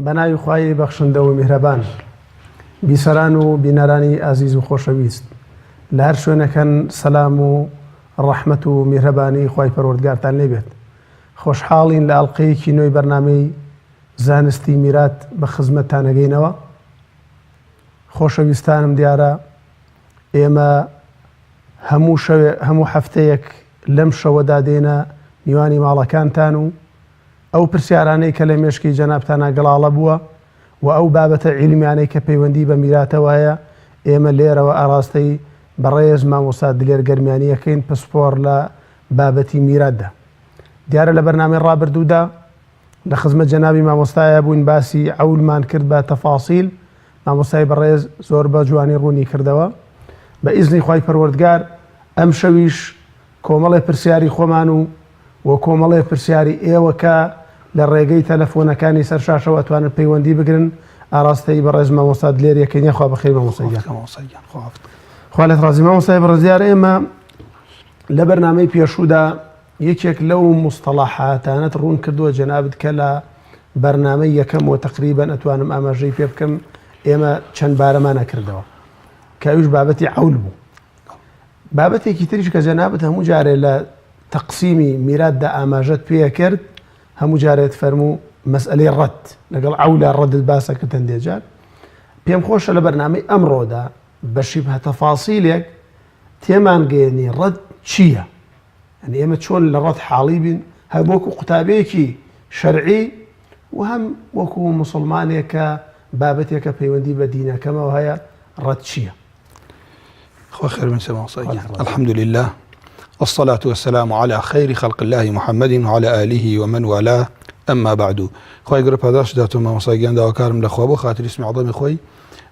بەناوی خوای بەخشندە و میهرەبان، بیسەران و بینەرانی ئازیز و خۆشەویست لە هەر شوێنەکەن سەلام و ڕەحمەت و میهرەبانی خوای پەروەردگارتان لێبێت. خۆشحاڵین لە ئەڵقەیەکی نوێی بەرنامەی زانستی میرات بە خزمەتتانەگەینەوە. خۆشەویستانم دیارە ئێمە هەموو هەفتەیەک لەم شەوەدا دێنە میوانی ماڵەکانتان و ئەو پرسیارانەی کە لە مێشکی جەنابتانە گەڵاڵە بووە و ئەو بابەتە عیلمیانەی کە پەیوەندی بە میراتەوەیە ئێمە لێرەوە ئاراستەی بەڕێز مامۆستا دلێر گەرمیانیەکەین پسپۆر لە بابەتی میراتدا. دیارە لە بەرنامەی ڕابردوودا لە خزمەت جەنابی مامۆستایە بووین، باسی عەولمان کرد بە تەفاسیل. مامۆستای بەڕێز زۆر بە جوانی ڕوونی کردەوە. بە ئیزنی خوای پەروەردگار ئەم شەویش کۆمەڵێ پرسیاری خۆمان و کۆمەڵێ پرسیاری ئێوە کە لە ڕێگەی تەلەفۆنەکانی سەرشاشەوە ئەتوانن پەیوەندی بگرن ئاراستەی بەڕێز مامۆستا دلێریەکەی خوا بەخێر مامۆستایان. خوا لێت ڕازی مامۆستای بەڕێزیار. ئێمە لە بەرنامەی پێشوودا یەکێک لەو مستەڵاحاتانەت ڕوون کردووە جەنابت کە لە بەرنامەی یەکەمەوە تقریبەن ئەتوانم ئاماژەی پێ بکەم ئێمە چەند بارەمان نەکردەوە کە ئەویش بابەتی عەول بوو. بابەتێکی تریش کە جەنابت هەموو جارێ لە تەقسیمی میراتدا ئاماژەت پێ کرد، هەموو جارێت فەرموو مەسئلەی ڕەت لەگەڵ عەولە ڕەتت باسە کە هەندێک پێم خۆشە لە بەرنامەی ئەمڕۆدا بە شیبهە تەفاسیلێک تێمان گەێنی ڕەت چییە؟ ئەنی ئێمە چۆن لە ڕەت حاڵی بین، هەم وەکو قوتابەیەکی شەرعی و هەم وەکو موسڵمانێک کە بابەتێکە پەیوەندی بە دینەکەمەوە هەیە ڕەت چییە؟ خوا خير من سماع صيّح. الحمد لله والصلاة والسلام على خير خلق الله محمد وعلى آله ومن والاه. أما بعد، خوي قرب هذاش داتو ما مصايجان دا وكارم لخوابو خاطر اسم عظيم خوي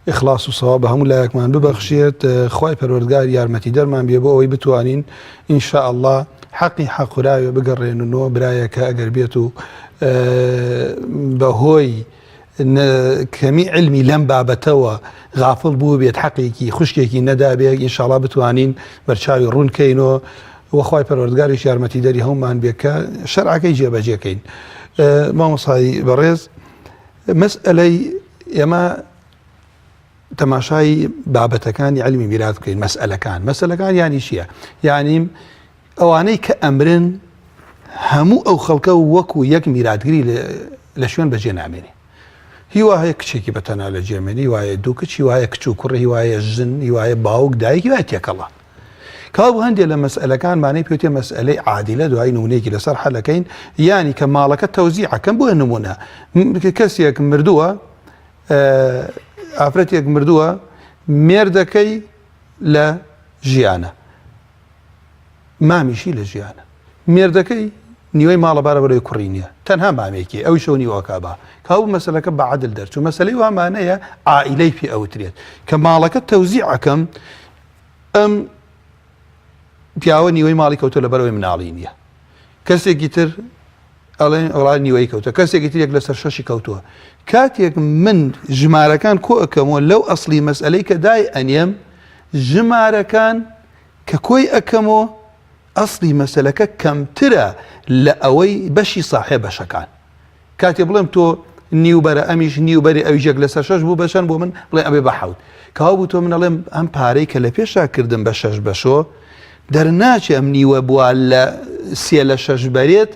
إخلاص وصواب هم لا يكمن ببخشيت خوي پروردگار يارمتي درمان بيبو وي بتوانين إن شاء الله حقي حق راي بقرين إنه برايا كأجر بيتو بهوي كمي علمي لم بابتوا غافل بو بيت حقيقي خشكي ندا بيك إن شاء الله بتوانين برشاوي رون كينو وخواي پروردگار يارمتي داري هم من بيك شرعك يجي بجيكين. ما مصاي بريز مسألة يما تماشاي بابتكان علمي ميراث كين مسألة كان يعني شيء يعني أواني كأمرن همو أو خلقه وكو يك ميراث قري لشون بجينا عميني هیوایە کچێکی بەتەنها لە جێمێنی، هیوایە دوو کچ، هیوایە کچ و کوڕ، هیوایە ژن، هیوایە باوک دایک، هیوایە تێکەڵە. کەوا هەندێک لە مەسئلەکانمانەی پێوتێ مەسئلەی عادیلە دوای نمونەیەکی لەسەر حەلەکەین، یانی کە ماڵەکە تەوزیعەکەم بۆ نمونە کەسێک مردووە، ئافرەتێک مردووە، مێردەکەی لە ژیانە، مامیشی لە ژیانە، مێردەکەی نیوەی ماڵە بارەبەرەوەی کوڕی نییە، تەنها مامێکی ئەوی شەو نیوەکە با کاو مەسەلەکە بە عەدل دەرچوو. مەسەلەی وامانەیە عائیلەی پێ ئەوترێت کە ماڵەکە تەوزیعەکەم، ئەم پیاوە نیوەی ماڵی کەوتە لەبەرەوەی مناڵی نییە، کەسێکی تر ئەڵێن ئەوڵای نیوەی کەوتە، کەسێکی تر یەک لەسەر شەشی کەوتووە. کاتێک من ژمارەکان کۆ ئەەکەمەوە لەو ئەسڵی مەسئلەی کە دای ئەنێم ژمارەکان کە کۆی ئەەکەمەوە ئەسڵی مەسەلەکە کەمترە لە ئەوەی بەشی ساحێ بەشەکان. کاتێ بڵێم تۆ نیوبەرە ئەمیش نیوبەری ئەویژێک لەسەر شەش بوو بەشەن بۆ من بڵێ ئەبێ بە حەوت. کاوا بوو تۆ من ئەڵێم ئەم پارەی کە لە پێشا کردم بە شەش بەشۆ دەرناچێ ئەم نیوە بووە لە سێ لە شەش بەرێت،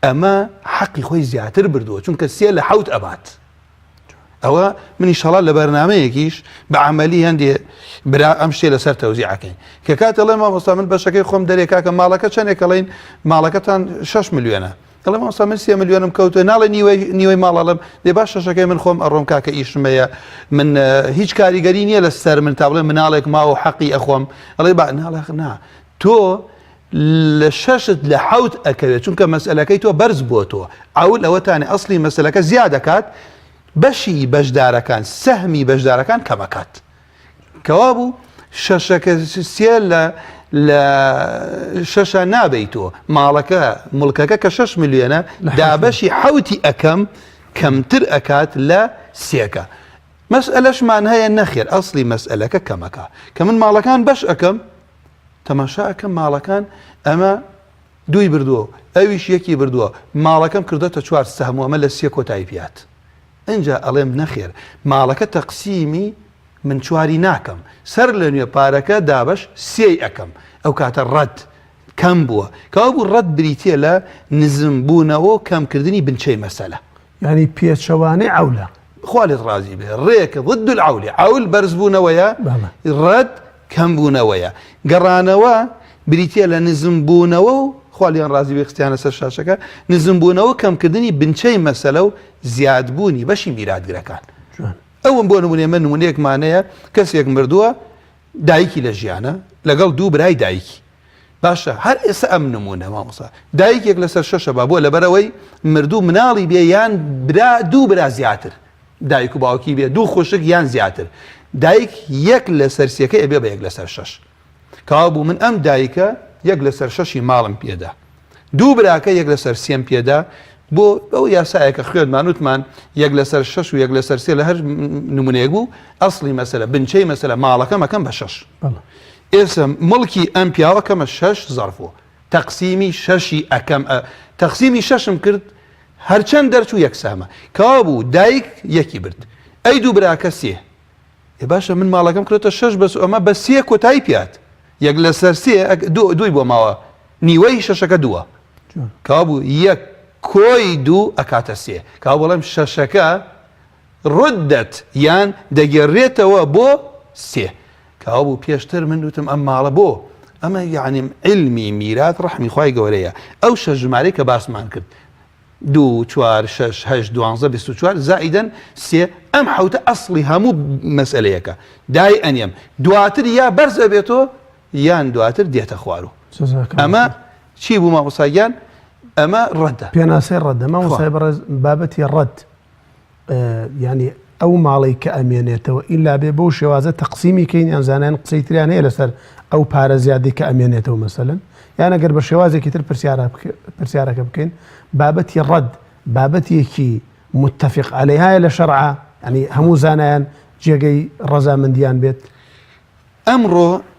ئەمە حەقی خۆی زیاتر بردووە چونکە سێ لە حەوت ئەبات. ئەوە منی شەڵات لە بەرنامەیەکیش بە عەمەلی هەندێ برا ئەم شتێ لەسەر تەوزیعەکەین کە کاتە لەڵێ مامۆستا من بەشەکەی خۆم دەرێکا کە ماڵەکە چەندێک ئەڵێن ماڵەکەتان 6 ملیۆنە، دەڵێ مامۆستا من 3 ملیۆنم کەوتە، ناڵێ نیوەی ماڵەڵم دێ باش شەشەکەی من خۆم ئەڕۆم کاکە ئیشمەیە، من هیچ کاریگەری نییە لەسەر من تا بڵێ مناڵێک ماوە حەقی ئەخۆم. ئەڵێ با ناڵێ نا تۆ لە شەشت لە حەوت ئەکەوێت چونکە مەسئلەکەی تۆ بەرز بۆ تۆ عەول ئەوەتانێ ئەسڵی مەسئلەکە زیاد دەکات، بەشی بەشدارەکان سەهمی بەشدارەکان کەمەکات. کەوا بوو شەشەکە سێ لە شەشە نابیتەوە، ماڵەکە مڵکەکە کە 6 ملیۆنە دابەشی حەوتی ئەەکەم کەمتر ئەکات لە سێکە. مەسئلەشمان هەیە نەخێر ئەسڵی مەسئلەکە کەمەکە کە من ماڵەکان بەش ئەەکەم تەماشا ئەەکەم ماڵەکان ئەمە دوی بردووە ئەویش یەکی بردووە، ماڵەکەم کردەتە 4 سەهم، ئەمە لە 3 کۆتایی پێات. اینجا ئەڵێم نەخێر ماڵەکە تەقسیمی من چواری ناکەم سەر لە نوێ پارەکە دابش سێی ئەەکەم ئەو کاتە ڕەت کەم بووە کەوا بوو ڕەت بریتە لە نزم بوونەوە کەمکردنی بنچەی مەسەلە ینی پێچەوانەی ئەولە خالت ڕازی بێ ڕێکە ضد العولی عول بەرز بوونەوەیە ڕەت کەم بوونەوەیە گەڕانەوە بریتە لە نزم بوونەوە و خالیان ڕازی بێ خستیانە سەر شاشەکە نزم بوونەوە کەمکردنی بنچەی مەسەلە و زیادبوونی بەشی میراتگرەکان ئەوم بۆ نمونێ من نمونەیەکمانەیە کەسێک مردووە دایکی لە ژیانە لەگەڵ دوو برای دایکی باشە هەر ئێستا ئەم نمونە مامۆستا دایکێک لەسەر شەشە با بۆ لەبەرەوەی مردوو مناڵی بێ یان دوو برا زیاتر دایک و باوکی بێ دوو خوشک یان زیاتر دایک یەک لەسەر سێکە ئەبێ بە یەک لەسەر شەش کەوا بوو من ئەم دایکە یەک لەسەر شەشی ماڵم پێدا دوو براکە یەک لەسەر سێم پێدا بۆ ئەو یاسایەکە خوێنمان وتمان یەک لەسەر شەش و یەک لەسەر سێ لە هەر نمونەیەک بوو ئەسڵی مەسەلە بنچەی مەسەلە ماڵەکە مەکەم بە شەش ئێستا مڵکی ئەم پیاوە کەمە شەش زەرفۆ تەقسیمی شەشی ئەەکەم تەقسیمی شەشم کرد هەرچەند دەرچوو یەکسامە کەوا بوو دایک یەکی برد ئەی دوو براکە سێ باشە من ماڵەکەم کردێتە شەش بەس ئەمە بە سێ کۆتایی پیات یەک لەسەر سێ دوی بۆ ماوە نیوەی شەشەکە دووە کەوا بوو یەک کۆی دوو ئەکاتە سێ کاو بەڵێم شەشەکە ڕدەت یان دەگەڕێتەوە بۆ سێ کاوا بوو پێشتر من وتم ئەم ماڵە بۆ ئەمە یعنی علمی میرات ڕەحمی خوای گەورەیە ئەو شەش ژمارەی کە باسمان کرد 2 4 6 8 12 24 زائدەن سێ ئەم حوتە ئەسڵی هەموو مەسئلەیەکە دای ئەنیەم دواتر یا بەرز ئەبێتەوە یان دواتر دێتە خوارو ئەمە چی بوو مامۆستاگیان ئەمە ڕەدە پێناسەی ڕەدە مامۆستای بەڕێز بابەتی ڕەد ینی ئەو ماڵی کە ئەمێنێتەوە ئیلا بێ بەو شێوازە تەقسیمی کەین یان زانایان قسەی تریان هەیە لەسەر ئەو پارە زیادی کە ئەمێنێتەوە مەسەلەن یان ئەگەر بە شێوازێکی تر پرسیارەکە بکەین بابەتی ڕەد بابەتێکی متفق عەلەیهایە لە شەرعا ینی هەموو زانایان جێگەی ڕەزامەندیان بێت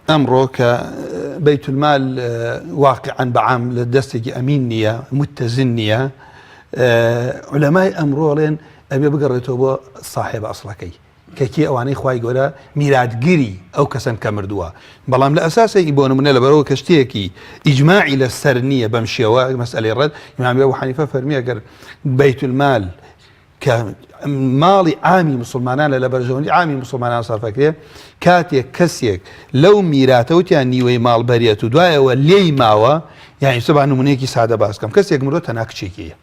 ئەمڕۆ کە بەیت المال واقعاً بەعام لە دەستێکی ئەمین نییە متەزن نییە عولەمای ئەمڕۆڵێن ئەبێ بگەڕێتەوە بۆ ساحێبە ئەسڵەکەی کەکی ئەوانەی خوای گەورە میراتگیری ئەو کەسن کە مردووە بەڵام لە ئەساسێکی بۆ نمونە لەبەرەوە کەشتەیەکی ئیجماعی لە سەر نییە بەم شێوە مەسئلەی ڕەد ئیمام ئەبو حەنیفە فەرمیە ئەگەر بەیت المال کە ماڵی عامی مسلمانان لە بەرژەوەندی عامی مسلمانان سەرفەکرێ کاتێک کەسێک لەو میراتەوتیان نیوەی ماڵ بەرێت و دوایەوە لێی ماوە یعنی سەبا نمونەیەکی سادە باس بکەم کەسێک مرۆ تەنها کچێکیە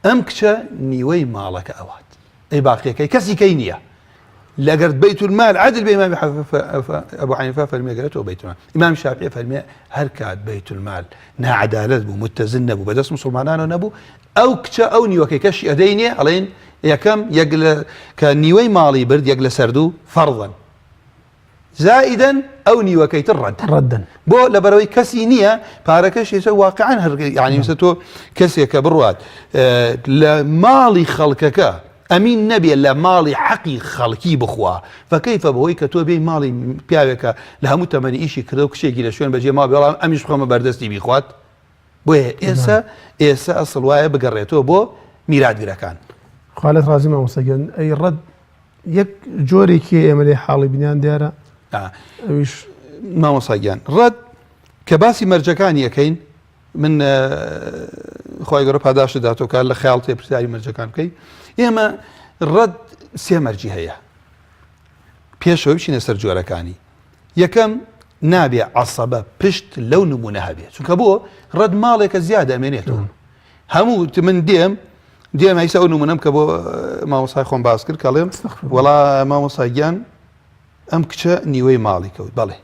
ئەم کچە نیوەی ماڵەکە ئەوات ئەی باقیەکەی کەسی کەی نییە لەگەر بەیت المال عادل بە ئیمامی ئەبو حەنیفە فەرمیە گەرێتەوە بەیت المال ئیمامی شافعی فەرمیە هەر کات بەیت المال ناعەدالەت بوو متەزن نەبوو بەدەست مسلمانانەوە نەبوو ئەو کچە ئەو نیوەکەی کەشی ئەدەینێ ئەڵێن یەکەم کە نیوەی ماڵی برد یەک لە سەردوو فەرضەن زائدەن ئەو نیوەکەی تر ڕەدەن بۆ لەبەرەوەی کەسی نییە پارەکەش ێستا واقعاً هەر یعنی مثل تۆ کەسێکە بڕوات لە ماڵی خەڵکەکە ئەمین نەبێ لە ماڵی حەقی خەڵکی بخوا فەکەیفە بەهۆی کە تۆ بێی ماڵی پیاوێکە لە هەموو تەمەنی ئیشی کردە و کشێکی لە شوێن بەجێ ما بێڵام ئەمیش بخۆمە بەردەستی بیخوات بۆیە ئێستا ئەسڵ وایە بگەڕێتەوە بۆ میراتگرەکان خالت ڕازی مامۆستاگیان ئەی ڕەد یەک جۆرێکی ئێمە لێ حاڵی بنیان دیارە ئەویش مامۆستاگیان ڕەد کە باسی مەرجەکانی یەکەین من خۆی گەورە پاداشت داتەوە کار لە خەیاڵ تێ پرسیاری مەرجەکان بکەی ئێمە ڕەد سێ مەرجی هەیە پێشەوە بچینە سەر جۆرەکانی یەکەم نابێ عەسەبە پشت لەو نمونە هەبێت چونکە بۆ ڕەد ماڵێکە زیادە ئەمێنێتەوە هەموو من دێم هەیسا ئەو نمونەم کە بۆ مامۆستای خۆم باس کرد کەڵێم وەڵا مامۆستاگیان ئەم کچە نیوەی ماڵی کەوت بەڵێ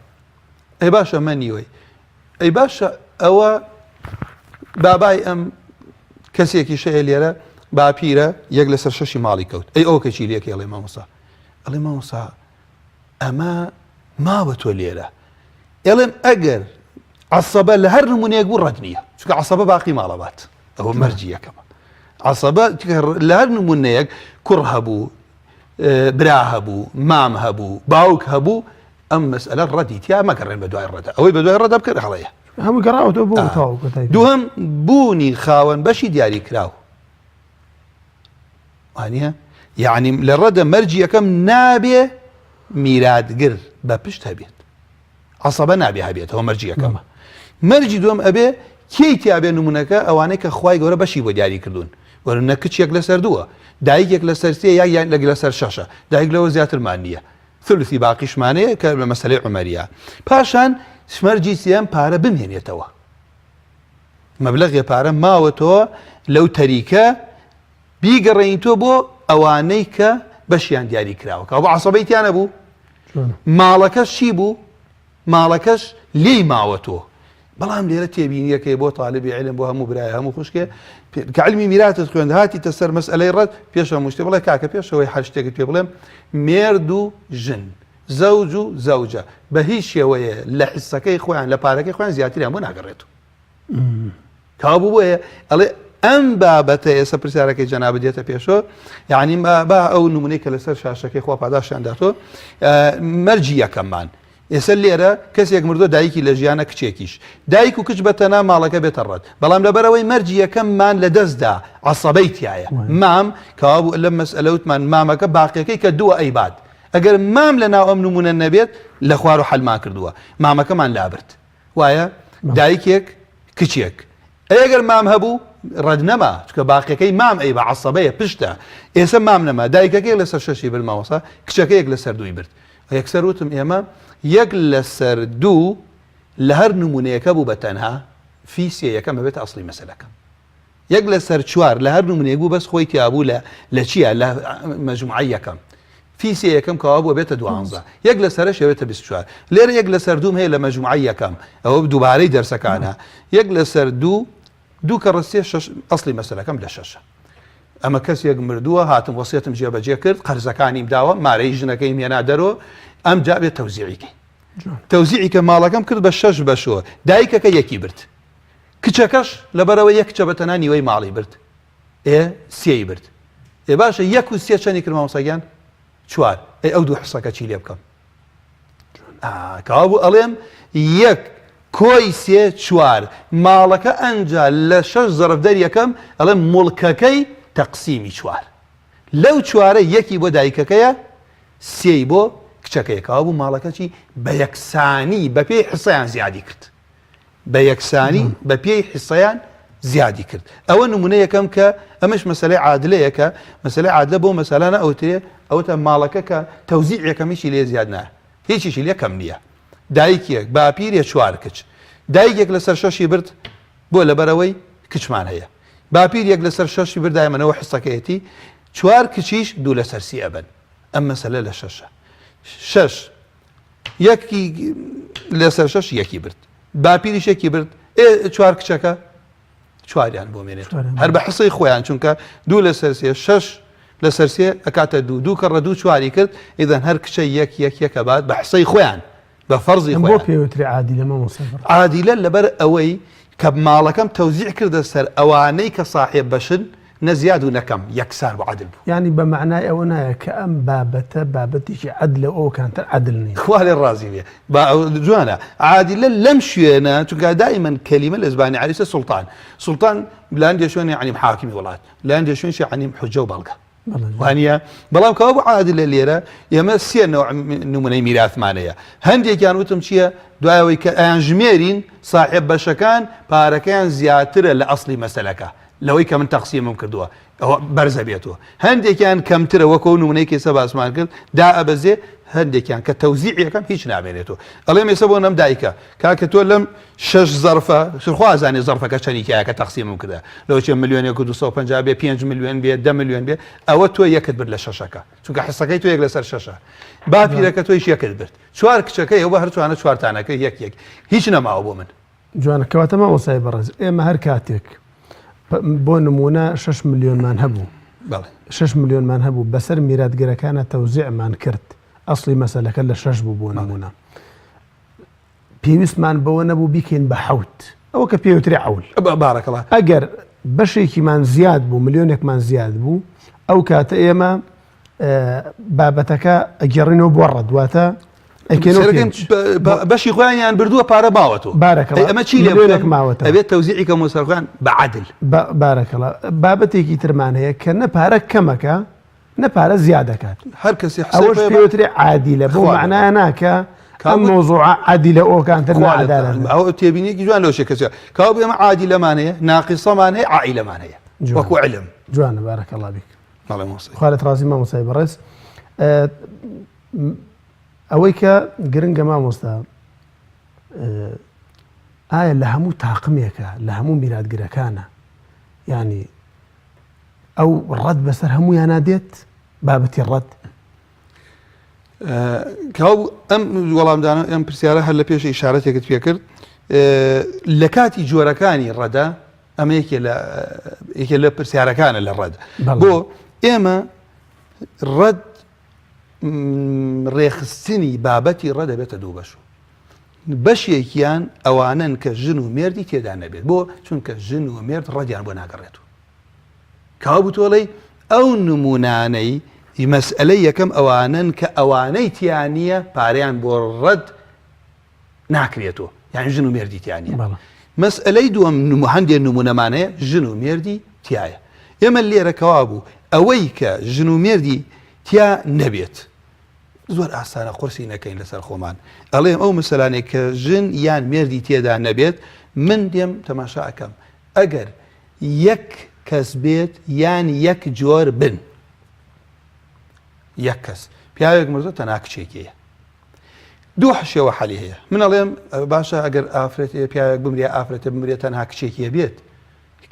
ئەی باشە ئەمە نیوەی ئەی باشە ئەوە بابای ئەم کەسێکی شەیە لێرە باپیرە یەک لەسەر شەشی ماڵی کەوت ئەی ئەو کەچی لێکی ئەڵێ مامۆستا ئەڵێ مامۆستا ئەمە ماوە تۆ لێرە ئێڵێم ئەگەر عەسەبە لە هەر نمونەیەک بوو ڕەد نییە چونکە عەسەبە باقی ماڵەبات ئەوە مەرجی یەکەمە عەسەبە لە هەر نمونەیەک کوڕ هەبوو برا هەبوو مام هەبوو باوک هەبوو ئەم مەسئلە ڕەدی تیا مەگەڕێن بە دوای ڕەدە ئەوەی بە دوای ڕەدە بکرد هەڵەیە هەموو گەڕاوەتەوە بۆ تاو دووەم بوونی خاوەن بەشی دیاری کراو وانە یعنی لە ڕەدە مەرجی یەکەم نابێ میراتگر بە پشت هەبێت عەسەبە نابێ هەبێتەوە مەرجی یەکەمە مەرجی دووەم ئەبێ کێی تیابێ نمونونەکە ئەوانەی کە خوای گەورە بەشی بۆ دیاری کردوون وەرنە کچێک لەسەر دووە دایکێک لەسەر سێ یان لەسەر شەشە دایک لەوە زیاترمان نییە ثلثی باقیشمانەیە کە لە مەسەلەی عومەریە پاشان مەرجی سێم پارە بمێنێتەوە مەبلەغی پارە ماوەتەوە لەو تەریکە بیگەڕێنیتۆ بۆ ئەوانەی کە بەشیان دیاری کراوە کە بۆ عەسەبەی تیانە بوو ماڵەکەش چی بوو ماڵەکەش لێی ماوەتەوە بەڵام لێرە تێبینیەکەی بۆ تاالبی علم بۆ هەموو برایە هەموو خوشکێ کە علمی میراتت خوێند هاتیتە سەر مەسئلەی ڕەت پێشە مشتێ بڵێ کاکە پێشەوەی هەر شتێکت پێ بڵێم مێرد و ژن زەوج و زەوجە بە هیچ شێوەیە لە حسەکەی خۆیان لە پارەکەی خۆیان زیاتریان بۆ ناگەڕێتەوە کابوو بۆیە ئەڵێ ئەم بابەتە ئێستا پرسیارەکەی جەناب دێتە پێشۆ یعنی با ئەو نمونەی کە لەسەر شاشەکەی خوا پاداشیان داتۆ مەرجی یەکەممان ئێستا لێرە کەسێک مردۆ دایکی لە ژیانە کچێکیش دایک و کچ بەتەنا ماڵەکە بێتە ڕەت بەڵام لەبەرەوەی مەرجی یەکەممان لە دەستدا عەسەبەی تایە مام کەوابوو لەم مەسئلەوتمان مامەکە باقیەکەی کە دووە ئەیباد ئەگەر مام لە ناو ئەم نمونە نەبێت لە خوار و حەلمان کردووە مامەکەمان لابرد وایە دایکێک کچێک ئەگەر مام هەبوو ڕەد نەما چکە باقیەکەی مام ئەی بە عەسەبەیە پشتە ئێستا مام نەما دایکەکەی لەسەر شەشی برماوەسا کچەکەیەک لەسەر دووی برد یەکسەر وتم ئێمە یەک لەسەر دوو لە هەر نمونەیەەکە بوو بە تەنها فیسیە یەکەم بێتە ئەسڵی مەسەلەکە یەک لەسەر چوار لە هەر نمونەیەک بوو بەس خۆی تیابوو لە چییە لە مەجموعەی یەکەم فیسیە یەکەم کەوا بووە بێتە 12 یەک لەسەرش بێتە 24 لێرە یەک لەسەر دووم هەیە لە مەجموعەی یەکەم ئەوە دووبارەی دەرسەکانە یەک لەسەر دوو کە ڕستێ ئەسڵی مەسەلەکەم لە شەشە ئەمە کەسێک مردووە هاتم وەسیەتم جێبەجێ کرد قەرزەکانیم داوە مارەی ژنەکەی مێنا دەرۆ ئەم جا بێت تەوزیعیکەی تەوزیعی کە ماڵەکەم کرد بە 6 بەشەوە دایکەکە یەکی برد کچەکەش لەبەرەوە یەک کچە بەتەنها نیوەی ماڵی برد سێی برد باشە یەک و سێ چەندی کرد مامۆستاگیان 4 ئەو دوو حسەکە چی لێ بکەم کەوا بوو ئەڵێم یەک کۆی سێ 4 ماڵەکە ئەنجا لە 6 زەرفدەر یەکەم ئەڵێم موڵکەکەی تەقسیمی 4 لەو 4 یەکی بۆ دایکەکەیە سێی بۆ کچەکەیەکەوە بوو ماڵەکەی بە یەکسانی بە پێی حسەیان زیادی کرد بە یەکسانی بە پێی حسەیان زیادی کرد ئەوە نمونە یەکەم کە ئەمەش مەسەلەی عادلەیەکە مەسەلەی عادلە بۆ مەسەلانە ئەوترێ ئەوتە ماڵەکە کە تەوزیع یەکەمیشی لێ زیاد نایە هیچیشی لێ کەم نییە دایکێک باپیرێ 4 کچ دایکێک لەسەر شەشی برد بۆ لەبەرەوەی کچمان هەیە باپیر یەک لەسەر شەشی برد دایمەنەوە حسەکەیەتی 4 کچیش دوو لەسەر سی ئەبن ئەم مەسەلە لە شەشە 6 یەکی لەسەر 6 یەکی برد باپیریش یەکی برد 4 کچەکە 4یان بۆ مێنێت هەر بە حسەی خۆیان چونکە دوو لەسەر سێ 6 لەسەر سێ ئەکاتە دوو کە ڕە 4 کرد ئیدەن هەر کچە یەکە بات بە حسەی خۆیان بە فەرزی خۆیان بۆ پێوتری عادیلە مامۆستا عادیلە لەبەر ئەوەی کە ماڵەکەم تەوزیع کردە سەر ئەوانەی کە صاحب بەشن نەزیاد و نەکەم یەکسان بۆ عادل بوو ینی بە معنای ئەوە نایە کە ئەم بابەتە بابەتێکی عەدلە ئەو کانتر عەدل نییە خوا لێ ڕازی بێ جوانە عادلە لەم شوێنە چونکە دائما کەلیمە لە زبانی عەربیە سوڵتان لاندێ شوێنی عنیم حاکمی وڵات لاندێ شوێنشی عنیم حوجە و بەڵگە وانە بەڵام کەوا بۆ عادلە لێرە ئێمە سێ نمونەی میراثمانەیە هەندێکیان وتم چییە دوایەوەی کە ئەیان ژمێرین صاحب بەشەکان پارەکەیان زیاترە لە ئەسڵی مەسەلەکە لەوەی کە من تەقسیمم کردووە ئەوە بەرزە بێتەوە هەندێکیان کەمترە وەکو نمونەی کێسە باسمان کرد دا ئەبەزێ هەندێکیان کە تەوزیع یەکەم هیچ نامێنێتەوە ئەڵێم ئێستا بۆ نەم دایکە کاکە تۆ لەم 6 زەرفە شخوازانێ زەرفەکە چەندێکیایە کە تەقسیمم کردە لەوە چێ ملیۆنێک و 250 بێ 5 ملیۆن بێ 10 ملیۆن بێ ئەوە تۆ یەکت برد لە شەشەکە چونکە حسەکەی تۆ یەک لەسەر شەشە باپیرەکە تۆیش یەکت برد 4 کچەکەی ئەوە هەرچوانە 4 تانەکە یەک هیچ نەماوە بۆ من جوانەکەواتە مامۆستای بەڕێز ئێمە هەر کاتێک بۆ نمونە 6 ملیۆنمان هەبوو 6 ملیۆنمان هەبوو بەسەر میراتگەرەکانە تەوزیعمان کرد ئەسڵی مەسەلەکە لە 6 بوو بۆ نمونە پێویستمان بەوە نەبوو بیکەین بە 7 ئەوە کە پێوتری عەول بارەکەڵا ئەگەر بەشێکیمان زیاد بوو ملیۆنێکمان زیاد بوو ئەو کاتە ئێمە بابەتەکە ئەگەڕینەوە بۆ ڕەدواتە بەشی خۆیان بردووە پارە ماوەتەوە ئەمە چی لێک ماوەتە ئەبێت تەوزیعی کە مۆسەرخان بەعادل بارەکەڵە بابەتێکی ترمان هەیە کە نەپارە کەمەکە نەپارە زیادەکات هەر کەسی ئەوەش پێوترێ عادیلە بۆ معنایە ناکە کەم مۆزوع عادیلە ئەوکانتر نادارن ئەو تێبینێکی جوان لەو شێکەسە کاو بێمە عادیلەمان هەیە ناقیسەمان هەیە عائیلەمان هەیە وەکو علم جوانە بارەکەڵا بیک ماڵی خوالت ڕازی مامۆستای بەڕێز ئەوەی کە گرنگە مامۆستا ئایا لە هەموو تاقمێکە لە هەموو میراتگرەکانە ینی ئەو ڕەت بەسەر هەموویان نادێت بابەتی ڕەت کاو ئەم وەڵامدانە ئەم پرسیارە هەر لە پێش ئیشارەتێکت پێ کرد لە کاتی جۆرەکانی ڕەدا ئەمە یەکێ لە پرسیارەکانە لە ڕەد بۆ ئێمە ڕەد ڕێخستنی بابەتی ڕەد دەبێتە دوو بەش بەشێکیان ئەوانن کە ژن و مێردی تێدا نەبێت بۆ چونکە ژن و مێرد ڕەدیان بۆ ناگەڕێتەوە کاو بتۆڵی ئەو نمونانەی مەسئلەی یەکەم ئەوانن کە ئەوانەی تیانە پارەیان بۆ ڕەد ناکرێتەوە یان ژن و مێردی تیانە مەسئلەی دووەم هەندێک نمونەمانەیە ژن و مێردی تایە ئێمە لێرە کەوا بوو ئەوەی کە ژن و مێردی تیا نەبێت زۆر ئاسانە قورسی نەکەین لەسەر خۆمان ئەڵێم ئەو مەسەلانێک کە ژن یان مێردی تێدا نەبێت من دێم تەماشا ئەەکەم ئەگەر یەک کەس بێت یان یەک جۆر بن یەک کەس پیاوێک مردە تەنها کچێکیە دوو حشێوە حەلی هەیە من ئەڵێم باشە ئەگەر ئافرەت پیاوێک بمرێ ئافرەتە بمرێت تەنها کچێکیە بێت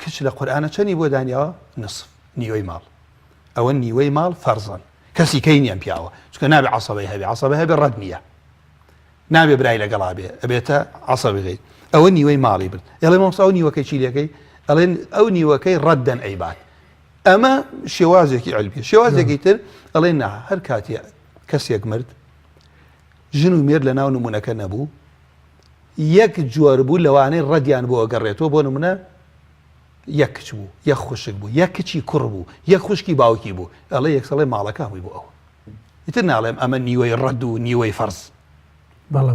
کچ لە قورئانە چەندی بۆ دانیاوە نصف نیوەی ماڵ ئەوە نیوەی ماڵ فەرزن کەسی کەی نییان پیاوە چکە نابێ عەسەبەی هەبێ عەسەبە هەبێ ڕەد نییە نابێ برای لەگەڵا بێ ئەبێتە عەسەبی غەیر ئەوە نیوەی ماڵی برد ئەڵێ مامۆستا ئەو نیوەکەی چی لەکەی ئەڵێن ئەو نیوەکەی ڕەدەن ئەیبات ئەمە شێوازێکی علمی شێوازێکی تر ئەڵێن نا هەر کاتی کەسێک مرد ژن و مێرد لە ناو نمونونەکە نەبوو یەک جۆر بوو لەوانەی ڕەدیان بۆ ئەگەڕێتەوە بۆ نمونە یەک کچ بوو یەک خوشک بوو یەک کچی کوڕ بوو یەک خوشکی باوکی بوو ئەڵێ یەکسەڵێ ماڵەکە هەمووی بۆ ئەوە ئیتر ناڵێم ئەمە نیوەی ڕەد و نیوەی فەرز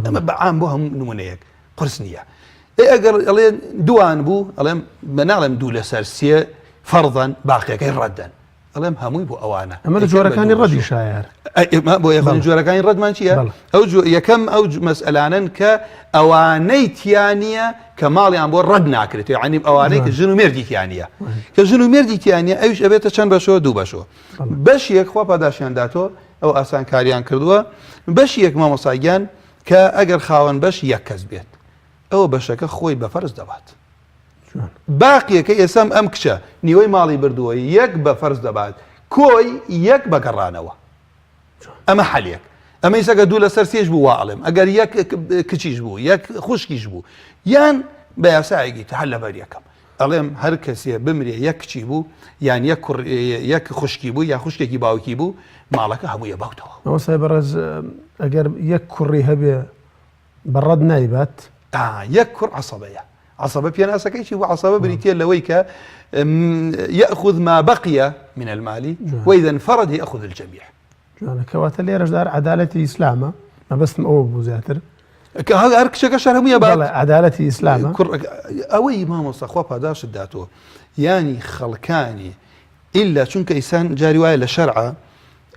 ئەمە بەعام بۆ هەموو نمونەیەک قرس نییە ئەگەر ئەڵێ دوان بوو ئەڵێم بە ناڵێم دوو لەسەر سێ فەرزەن باقیەکەی ڕەدەن ئەڵێم هەمووی بۆ ئەوانە ئەمە لە جۆرەکانی ڕەدی شایەر بۆ یەخۆن جۆرەکانی ڕەدمان چییە ئەو یەکەم ئەو مەسئلانن کە ئەوانەی تیانە کە ماڵیان بۆ ڕەد ناکرێت یعنی ئەوانەی کە ژن و مێردی تیانە کە ژن و مێردی تیانە ئەوش ئەبێتە چەند بەشەوە دوو بەشەوە بەشێک خوا پاداشیانداتەوە ئەو ئاسانکاریان کردووە بەشێک مامۆساگیان کە ئەگەر خاوەن بەش یەک کەس بێت ئەوە بەشەکە خۆی بە فەرز دەبات باقیەکە ئێسام ئەم کچە نیوەی ماڵی بردووە یەک بە فەرز دەبات کۆی یەک بەگەڕانەوە ئەمە حەلێک ئەمە ئیسەگە دوو لەسەر سێش بوو واڵێم ئەگەر یەک کچیش بوو یەک خوشکیش بوو یان بە یاسایەکی هەر لەبەر یەکەم ئەڵێم هەر کەسێ بمرێ یەک کچی بوو یان یەک خوشکی بوو یا خوشکێکی باوکی بوو ماڵەکە هەموویە باوتەوە مامۆستای بەڕێز ئەگەر یەک کوڕی هەبێ بەڕەد نایبات یەک کوڕ عەسەبەیە عەسەبە پێناسەکەی چی بوو عەسەبە بریتە لەوەی کە يأخذ ما بقي من المال وإذا انفرد يأخذ الجميع کەواتە لێرەشدار عەدالەتی ئیسلامە مەبەستم ئەوە بوو زیاتر هەر کچەکە شەر هەموویە عەدالەتی ئیسلامە ئەوەی مامۆستا خوا پاداشت داتەوە یانی خەڵکانی ئیلا چونکە ئیسان جاری وایە لە شەرعە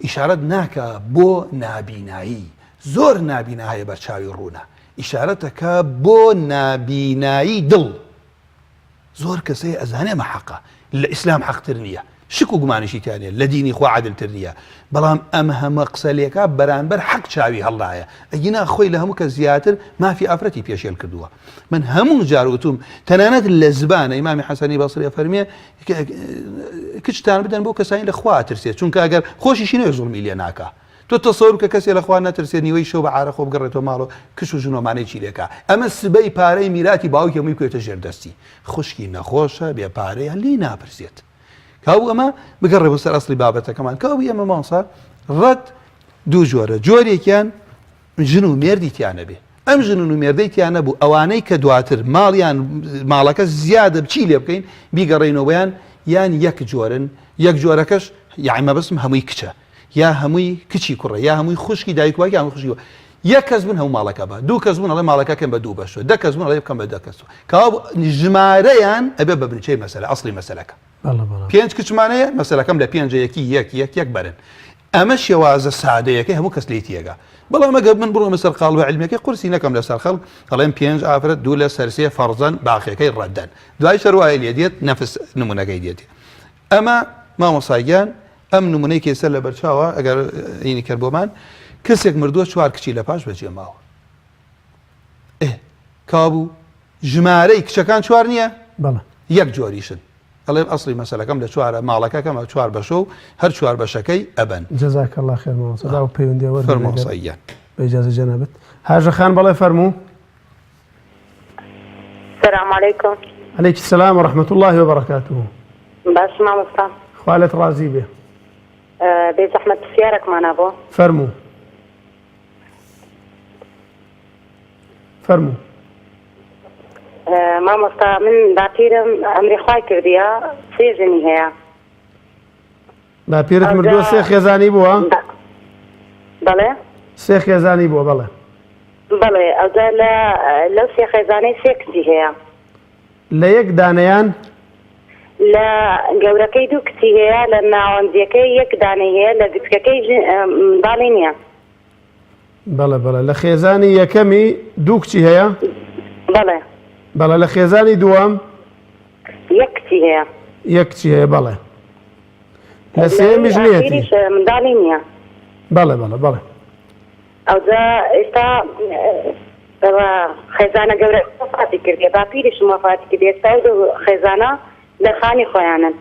ئیشارەت ناکە بۆ نابینایی زۆر نابینا هەیە بەرچاوی ڕوونە ئیشارەتەکە بۆ نابینایی دڵ زۆر کەسەی ئەزانێ مە حەقە لە ئیسلام حەقتر نییە شک و گومانیشی تیانێت لە دینی خوا عادلتر نییە بەڵام ئەم هەمە قسەلێکە بەرامبەر حەق چاوی هەڵدایە ئەگینا خۆی لە هەموو کە زیاتر مافی ئافرەتی پێشێل کردووە من هەموو جاروتوم تەنانەت لە زبانە ئیمامی حەسەنی بەسری فەرمیێ کچتان بدەن بۆ کەسانی لە خوا ترسێت چونکە ئەگەر خۆشیشی نوێ زوڵمی لێ ناکە تۆ تەسەوور کە کەسێ لە خوا نەترسێت نیوەی شەو بە عارە خۆ بگەڕێتەوە ماڵەوە کش و ژنۆمانەی چیلێکە ئەمە سبەی پارەی میراتی باوکی هەمووی کوێتە ژێردەستی خوشکی نەخۆشە بێ پارەیە لی ناپرسێت کاو ئەمە بگەڕێ بۆ سەر ئەسڵی بابەتەکەمان کاوی ئەمە مامۆستا ڕەد دوو جۆرە جۆرێکیان ژن و مێردی تیانە بێ ئەم ژن و مێردەی تیانە بوو ئەوانەی کە دواتر ماڵەکە زیادە بچی لێ بکەین بیگەڕێنەوەیان یان یەک جۆرن یەک جۆرەکەش یعنی مەبەستم هەمووی کچە یا هەمووی کچی کوڕە یا هەمووی خوشکی دایک وایە هەمووی خوشکی یەک کەس بوون هەموو ماڵەکە بە دوو کەس بوون ئەڵێ ماڵەکەکەم بە دوو بەشەوە دە کەس بوون ئەڵێ بکەم بە دە کەسەوە کەوا ژمارەیان ئەبێ بە بنچەی مەسەلە ئەسڵی مەسەلەکە پێنج کچمانەیە مەسەلەکەم لە پێنجە یەک بەرن ئەمە شێوازە سادەیەکەی هەموو کەس لێی تێگا بەڵام ئەگەر من بڕۆمە سەر قاڵبە عیلمیەکەی قورسی نەکەم لەسەر خەڵک ئەڵێم پێنج ئافرەت دوو لە سەرسێ فەرزەن باقیەکەی ڕەدەن دوای شەروایە لێ دێت نەفس نمونەکەی دێت ئەمە مامۆساییان ئەم نمونەی کێسەر لە بەرچاوە ئەگەر هینی کرد بۆمان کەسێک مردووە چوار کچی لە پاش بەجێ ماوە کابوو ژمارەی کچەکان چوار نییە یەک جۆریشن ئەڵێ ئەسڵی مەسەلەکەم لە چوارە ماڵەکەکەمە چوار بەشە و هەر چوار بەشەکەی ئەبەن جەزاک الله خێر مامۆستا و پەیوەندیەوە فەرمۆساییان بەئیجازە جەنابەت حاجە خان بەڵێ فەرموو السلام عليكم. عليك السلام ورحمة الله وبركاته. باش مامۆستا خوالت رازي به بێ زەحمەت پرسیارێکمانە بۆ فەرموو فەرموو مامۆستا من باپیرم ئەمری خوای کردیە سێ ژنی هەیە باپیرت مردووە سێ خێزانی بووە بەڵێ سێ خێزانی بووە بەڵێ بەڵێ ئەوجا لەو سێ خێزانەی سێ کچی هەیە لە یەک دانەیان لە گەورەکەی دوو کچی هەیە لە ناوەندیەکەی یەک دانەی هەیە لە گچکەکەی باڵی نییە بەڵێ بەڵێ لە خێزانی یەکەمی دوو کچی هەیە بەڵێ بەڵێ لە خێزانی دووەم یەک کچی هەیە یەک کچی هەیە بەڵێ لە سێمیش نیەتی منداڵی نییە بەڵێ بەڵێ بەڵێ ئەوجا ئێستا خێزانە گەورە وەفاتی کردێ باپیریشم وەفاتی کردێ ئێستا خێزانە لە خانی خۆیانن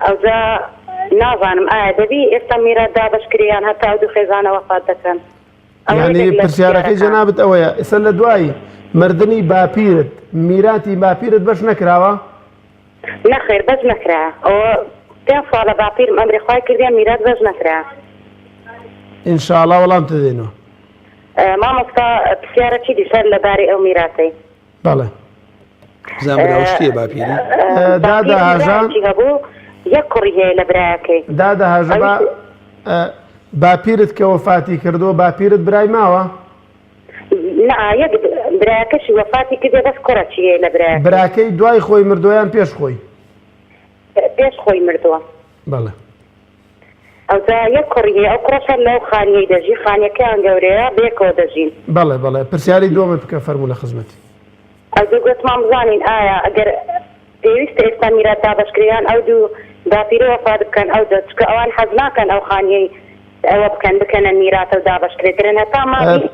ئەوجا نازانم ئایا دەبی ئێستا میرات دابەشکریان هەتا دوو خێزانە وەفات دەکەن یعنی پرسیارەکەی جەنابەت ئەوەیە ئێستا لە دوای مردنی باپیرت میراتی باپیرت بەش نەکراوە نەخێر بەش نەکرا ئەوە پێنج ساڵە باپیرم ئەمری خوای کردیە میرات بەش نەکرا ئینشاءڵڵا وەڵام دەدەینەوە مامۆستا پرسیارەکی دیسەر لەبارەی ئەو میراتەی بەڵێ زانراوشتیە باپیری دادا هاژان هەبوو یەک کوڕی هەیە لە برایەکەی دادا هاژە باپیرت کە وەفاتی کردووە باپیرت برای ماوە یەک برایەکەشی وەفاتی کردێ بەس کوڕەچی هەیە لە برایەکەی براکەی دوای خۆی مردویان پێش خۆی پێش خۆی مردووە بەڵێ ئەوجا یەک کوڕی هەیە ئەو کوڕەشە لەو خانیەی دەژی خانیەکەیان گەورەیە بێکەوە دەژین بەڵێ بەڵێ پرسیاری دووەمت بکە فەرموو لە خزمەتی ئەو گوتمان بزانین ئایا ئەگەر پێویستە ئێستا میرات دابەشکریان ئەو دوو باپیرە وەفات بکەن ئەو چکە ئەوان حەز ناکەن ئەو خانیەی ئەوە بکەنە میراتە و دابەشکرێترن هەتا ماوەی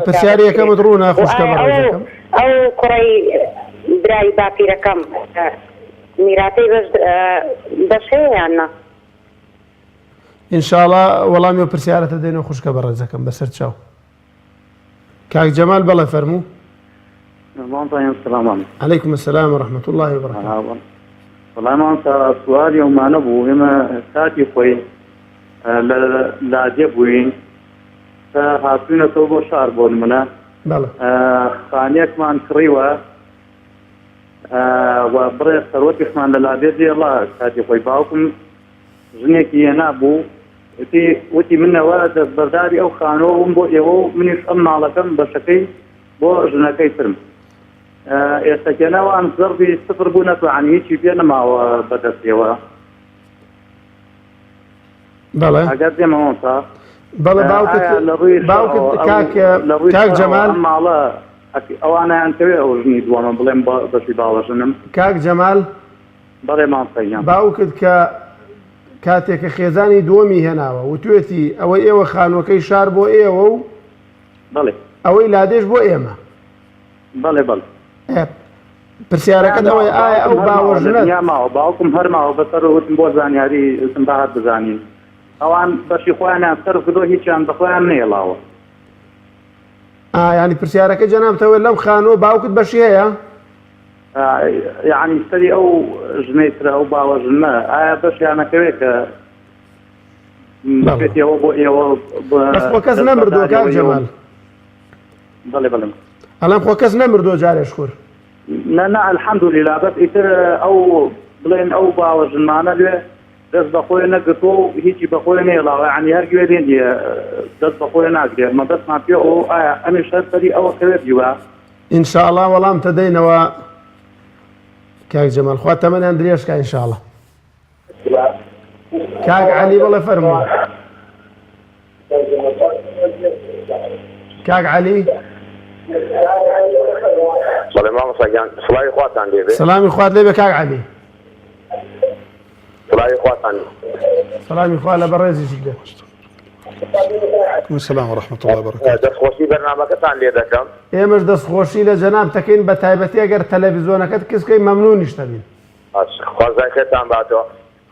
پرسیاری یەکەمت ڕوونە خوشکە بەڕێزەکەم ئەو کوڕەی برای باپیرەکەم میراتەی بەش هەیە یان نا ئینشاءڵڵا وەڵامی و پرسیارەتە دێنەوە خوشکە بەڕێزەکەم بەسەر چاو کاک جەمال بەڵێ فەرموو عليكم السلام ورحمة الله وبركاته. والله ما أنت سؤال يوم ما نبو إما ساتي خوي لا جبوين فهاتونا توبو شعر بون منا بله خانيك ما كريوة وبريق ثروتي خمان لا دي الله ساتي خوي باوكم جنيك ينابو وتي منا ولد برداري أو خانو ومبو يو من يسمع لكم بشكي بو جنكي ترم ئێستاکێنەوە ئەم زەربی سفر بوو نەتوانی هیچی پێ نەماوە بەدەستیەوە بەڵێ ئەگەر دێمەوەسا بەڵێ باوکت کاک جەمال ماڵە ئەوانیان تەوێ ئەو ژنی دووەمە بڵێم بەشی باوەژنم کاک جەمال بەڵێ مامسەیان باوکت کە کاتێکە خێزانی دووەمی هێناوە وتوێتی ئەوەی ئێوە خانووەکەی شار بۆ ئێوە و بەڵێ ئەوەی لادێش بۆ ئێمە بەڵێ بەڵێ پرسیارەکەت ئەوەی ئایا ئەو باوەژنە ماوە باوکم هەرماوە بەسەر وتم بۆ زانیاری وتم باهات بزانین ئەوان بەشی خۆیانیان سەرف کردۆ هیچیان بەخۆیان نێڵاوە ینی پرسیارەکە جەنابتەوە لەم خانووە باوکت بەشی هەیە یعنی سەری ئەو ژنەیترە ئەو باوەژنە ئایا بەشیانەکەوێت کە بێتەوە بۆ ئێوە خۆ کەس نەمردووە کاک جەمال بەڵێ بەڵێ ئەڵام خۆ کەس نەمردووە جارێش خۆر نه الحمدلله بەس ئیتر ئەو بڵێن ئەو باوەژنمانە لێ دەست بەخۆی نەگرتۆ و هیچی بەخۆی نێڵاوە عنی هەر گوێرێن دەست بەخۆی ناگرێت مە دەستمان پێ ئەو ئایا ئەمیش هەر سەری ئەوە کەوێت جووە ئینشاءڵڵا وەڵام تەدەینەوە کاک جەمال خوا تەمەنیان درێژکە ئینشاءڵڵا. کاک عەلی بڵێ فەرموو. کاک عەلی بەڵێ مامۆستاگیان سڵاوی خواتان لێبێ. سەلامی خوات لێبێ کاک عەلی. سڵاوی خواتان سەلامی خوا لە بەڕێزیشی دێ. السلام ورحمة الله وبركاته. دەستخۆشی بەرنامەکەتان لێ دەکەم. ئێمەش دەستخۆشی لە جەناب دەکەین بە تایبەتی ئەگەر تەلەڤیزۆنەکەت کەسکەی مەمنونیش دەبین. خوازای خێتان باتەوە.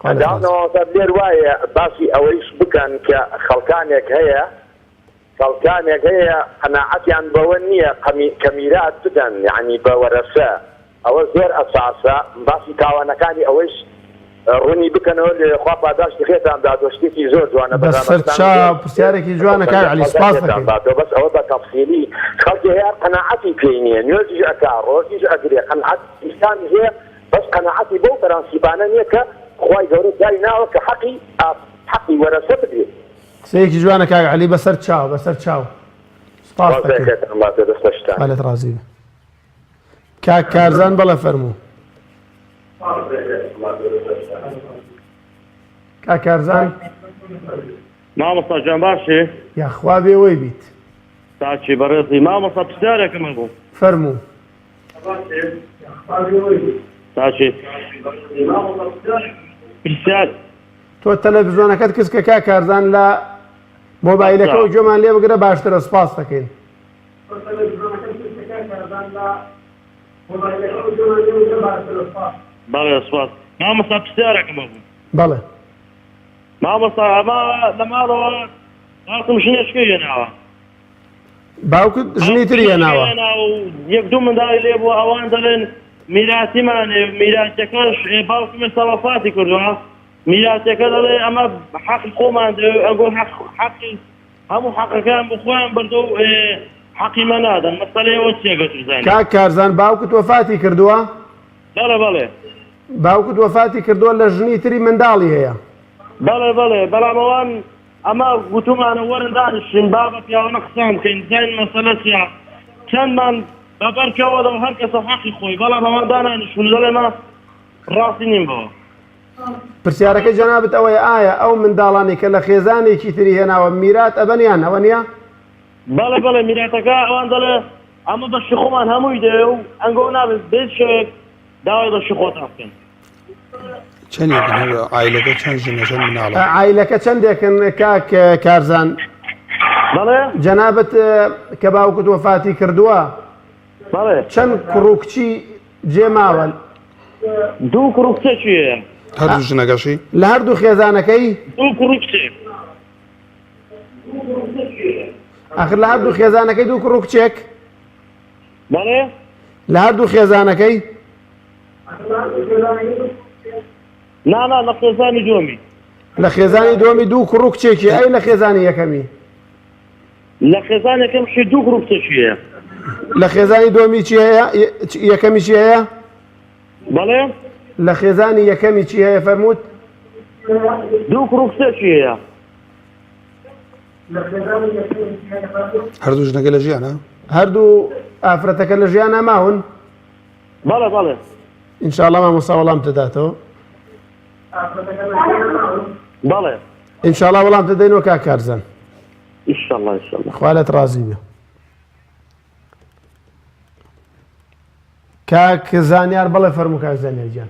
ئەنجامەوە لێر وایە باسی ئەوەیش بکەن کە خەڵکانێک هەیە خەڵکانێک هەیە قەناعەتیان بەوە نییە کە میرات بدەن یعنی بە وەرەسە ئەوە زۆر ئەساسە باسی تاوانەکانی ئەوەیش ڕوونی بکەنەوە لێخوا پاداشتی خێتان دادۆ شتێکی زۆر جوانە بەسەر چاو پرسیارێکی جوانە کاک عەلی سپاس دەکەین. بەس ئەوە بە تەفسیلی خەڵکی هەیە قەناعەتی پێی نییە نوێژیش ئەکا ڕۆژیش ئەگرێ قەناعەت ئینسانی هەیە بەس قەناعەتی بەو پەرەنسیبانە نییە کە خوای گەورە دای ناوە کە حەقی وەرەسە بدرێت. قسەیەکی جوانە کاک عەلی بەسەر چاو سپاس دەکەین. حالت ڕازی بێ. کاک کارزان بەڵێ فەرموو. کاک کارزان مامۆستا جوان باشێ یاخوا بێوەی بیت. تاچی بەڕێزی مامۆستا پرسیارێکم بوو. فەرموو. تاچی پرسیار تۆ تەلەڤیزۆنەکەت کەس کە کاک کارزان لە مۆبایلەکە و گوێمان لێ بگرە باشترە سپاس دەکەین. بەڵێ سوات مامۆستا پرسیارێکم بوو. بەڵێ مامۆستا ئەمە لە ماڵەوە باوکم ژنێشکەی هێناوە باوکت ژنی تری هێناوە یەک دوو منداڵی لێ بووە ئەوان دەڵێن میراتیمانێ میراتەکەش باوکم ئێستا وەفاتی کردووە میراتەکە دەڵێ ئەمە حەقی خۆمان ئەگۆ حەقی هەموو حەقەکان بۆ خۆیان بردە و حەقی مە نادەن مەسەلەیەوە چیەگەت بزانین. کاک کارزان باوکت وەفاتی کردووە؟ بەڵێ بەڵێ باوکت وەفاتی کردووە لە ژنی تری منداڵی هەیە. بەڵێ بەڵێ بەڵام ئەوان ئەمە گوتومانە وەرن دانیشتین بابە پیاوانە قسان بکەین زین مەسەلە چیە چەندمان بەبەرکەوەەوە هەر کەسە حەقی خۆی بەڵام ئەوان دانانیشتون دەڵێمە ڕاستی نیم بەوە. پرسیارەکە جەنابەت ئەوەیە ئایا ئەو منداڵانی کە لە خێزانێکی تری هێناوە میرات ئەبەنیان ئەوە نییە؟ بەڵێ بەڵێ میراتەکە ئەوان دەڵێ ئەمە بەشی خۆمان هەمووی دێ و ئەنگۆ نابێت بێت شوێک داوای بەشی خۆتان بکەن. چەندێکن عایلەکە چەند ژنە چەند مناڵە؟ عایلەکە چەندێکن کاک کارزان؟ بەڵێ جەنابەت کە باوکت وەفاتی کردووە بەڵێ چەند کوڕ و کچی جێماوە؟ دوو کوڕ و کچێکی هەیە. هەردوو ژنەکەشی؟ لە هەردوو خێزانەکەی؟ دوو کوڕ و کچێک. ئاخر لە هەردوو خێزانەکەی دوو کوڕ و کچێک؟ بەڵێ لە هەردوو خێزانەکەی؟ نانا لە خێزانی دووەمی. لە خێزانی دووەمی دوو کوڕ و کچێکی ئەی لە خێزانی یەکەمی؟ لە خێزانی یەکەمشی دوو کوڕ و کچێکی هەیە. لە خێزانی دووەمی چی هەیە؟ یەکەمی چی هەیە؟ بەڵێ لە خێزانی یەکەمی چی هەیە فەرمووت؟ دوو کوڕ و کچێکی هەیە. هەردوو ژنەکە لە ژیانە؟ هەردوو ئافرەتەکە لە ژیانە ماون؟ بەڵێ بەڵێ ئینشاءڵڵا مامۆستا وەڵام تداتەوە. بەڵێ ئینشاءڵڵا وەڵام تدەینەوە کاک کارزان. ئینشاءڵڵا ئینشاءڵڵا. خوا لێت ڕازی بێ. کاک زانیار بەڵێ فەرموو کاک زانیار گیان.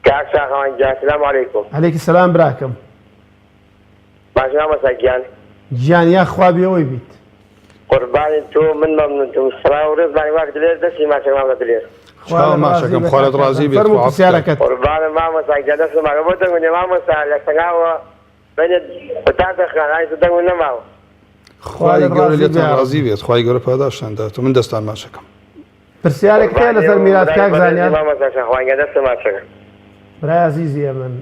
کاک شاخەوان گیان سلام عەلەیکوم. عەلەیکی سەلام براکەم. باش نامەسا گیان. گیان یا خوا بێەوەی بیت. قوربانی تۆ من مەمنونتم سڵاو و ڕێزمانی واک دلێر دەستی ماشەکەمان لە دلێر. خوا ماشەکەم خوا لێت ڕازی بێت. فەرموو پرسیارەکەت. قوربانە مامۆستا گیان دەستماکە بۆ دەنگونێ مامۆستا لە سەنگاوە بینێت بەتان دەخان ئای تۆ دەنگون نەماوە. خوای گەورە لێتان ڕازی بێت خوای گەورە پاداشتان دات و من دەستان ماشەکەم. پرسیارێک هەیە لەسەر میرات کاک زانیار؟ مامۆستا شاخەوان گیان دەستە ماشەکە. برای عەزیزی ئەمن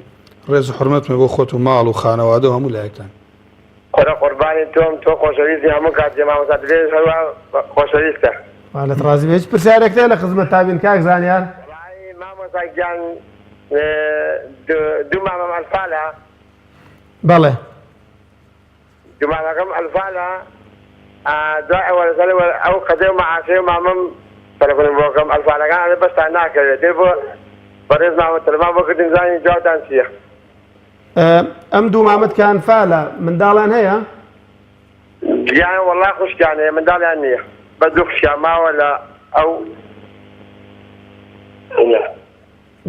ڕێز و حورمەتمە بۆ خۆت و ماڵ و خانەوادە و هەموو لایەکتان. قوربانی تۆم تۆ خۆشەویستی هەموو کاتێ مامۆستا دلێر هەروە خۆشەویستە. خوا لێت ڕازی بێ. هیچ پرسیارێک هەیە لە خزمەت تابین کاک زانیار؟ مامۆستا گیان دوو مامەم ئەلفالە بەڵێ دوو مامەکەم ئەلفالە دوای ئەو قەدەی و مەعاشەی و مامەم تەلەفۆنم بۆکەم ئەلفالەکان بەستان ناکەوێت دێ بۆ بەڕێز مامە تەلەفۆن بۆ کردن زانی جوابتان چییە؟ ئەم دوو مامەت کە ئەنفالە منداڵیان هەیە؟ گیان وەڵای خوشکیانەیە منداڵیان نییە بە دوو خوشکیان ماوە لە ئەو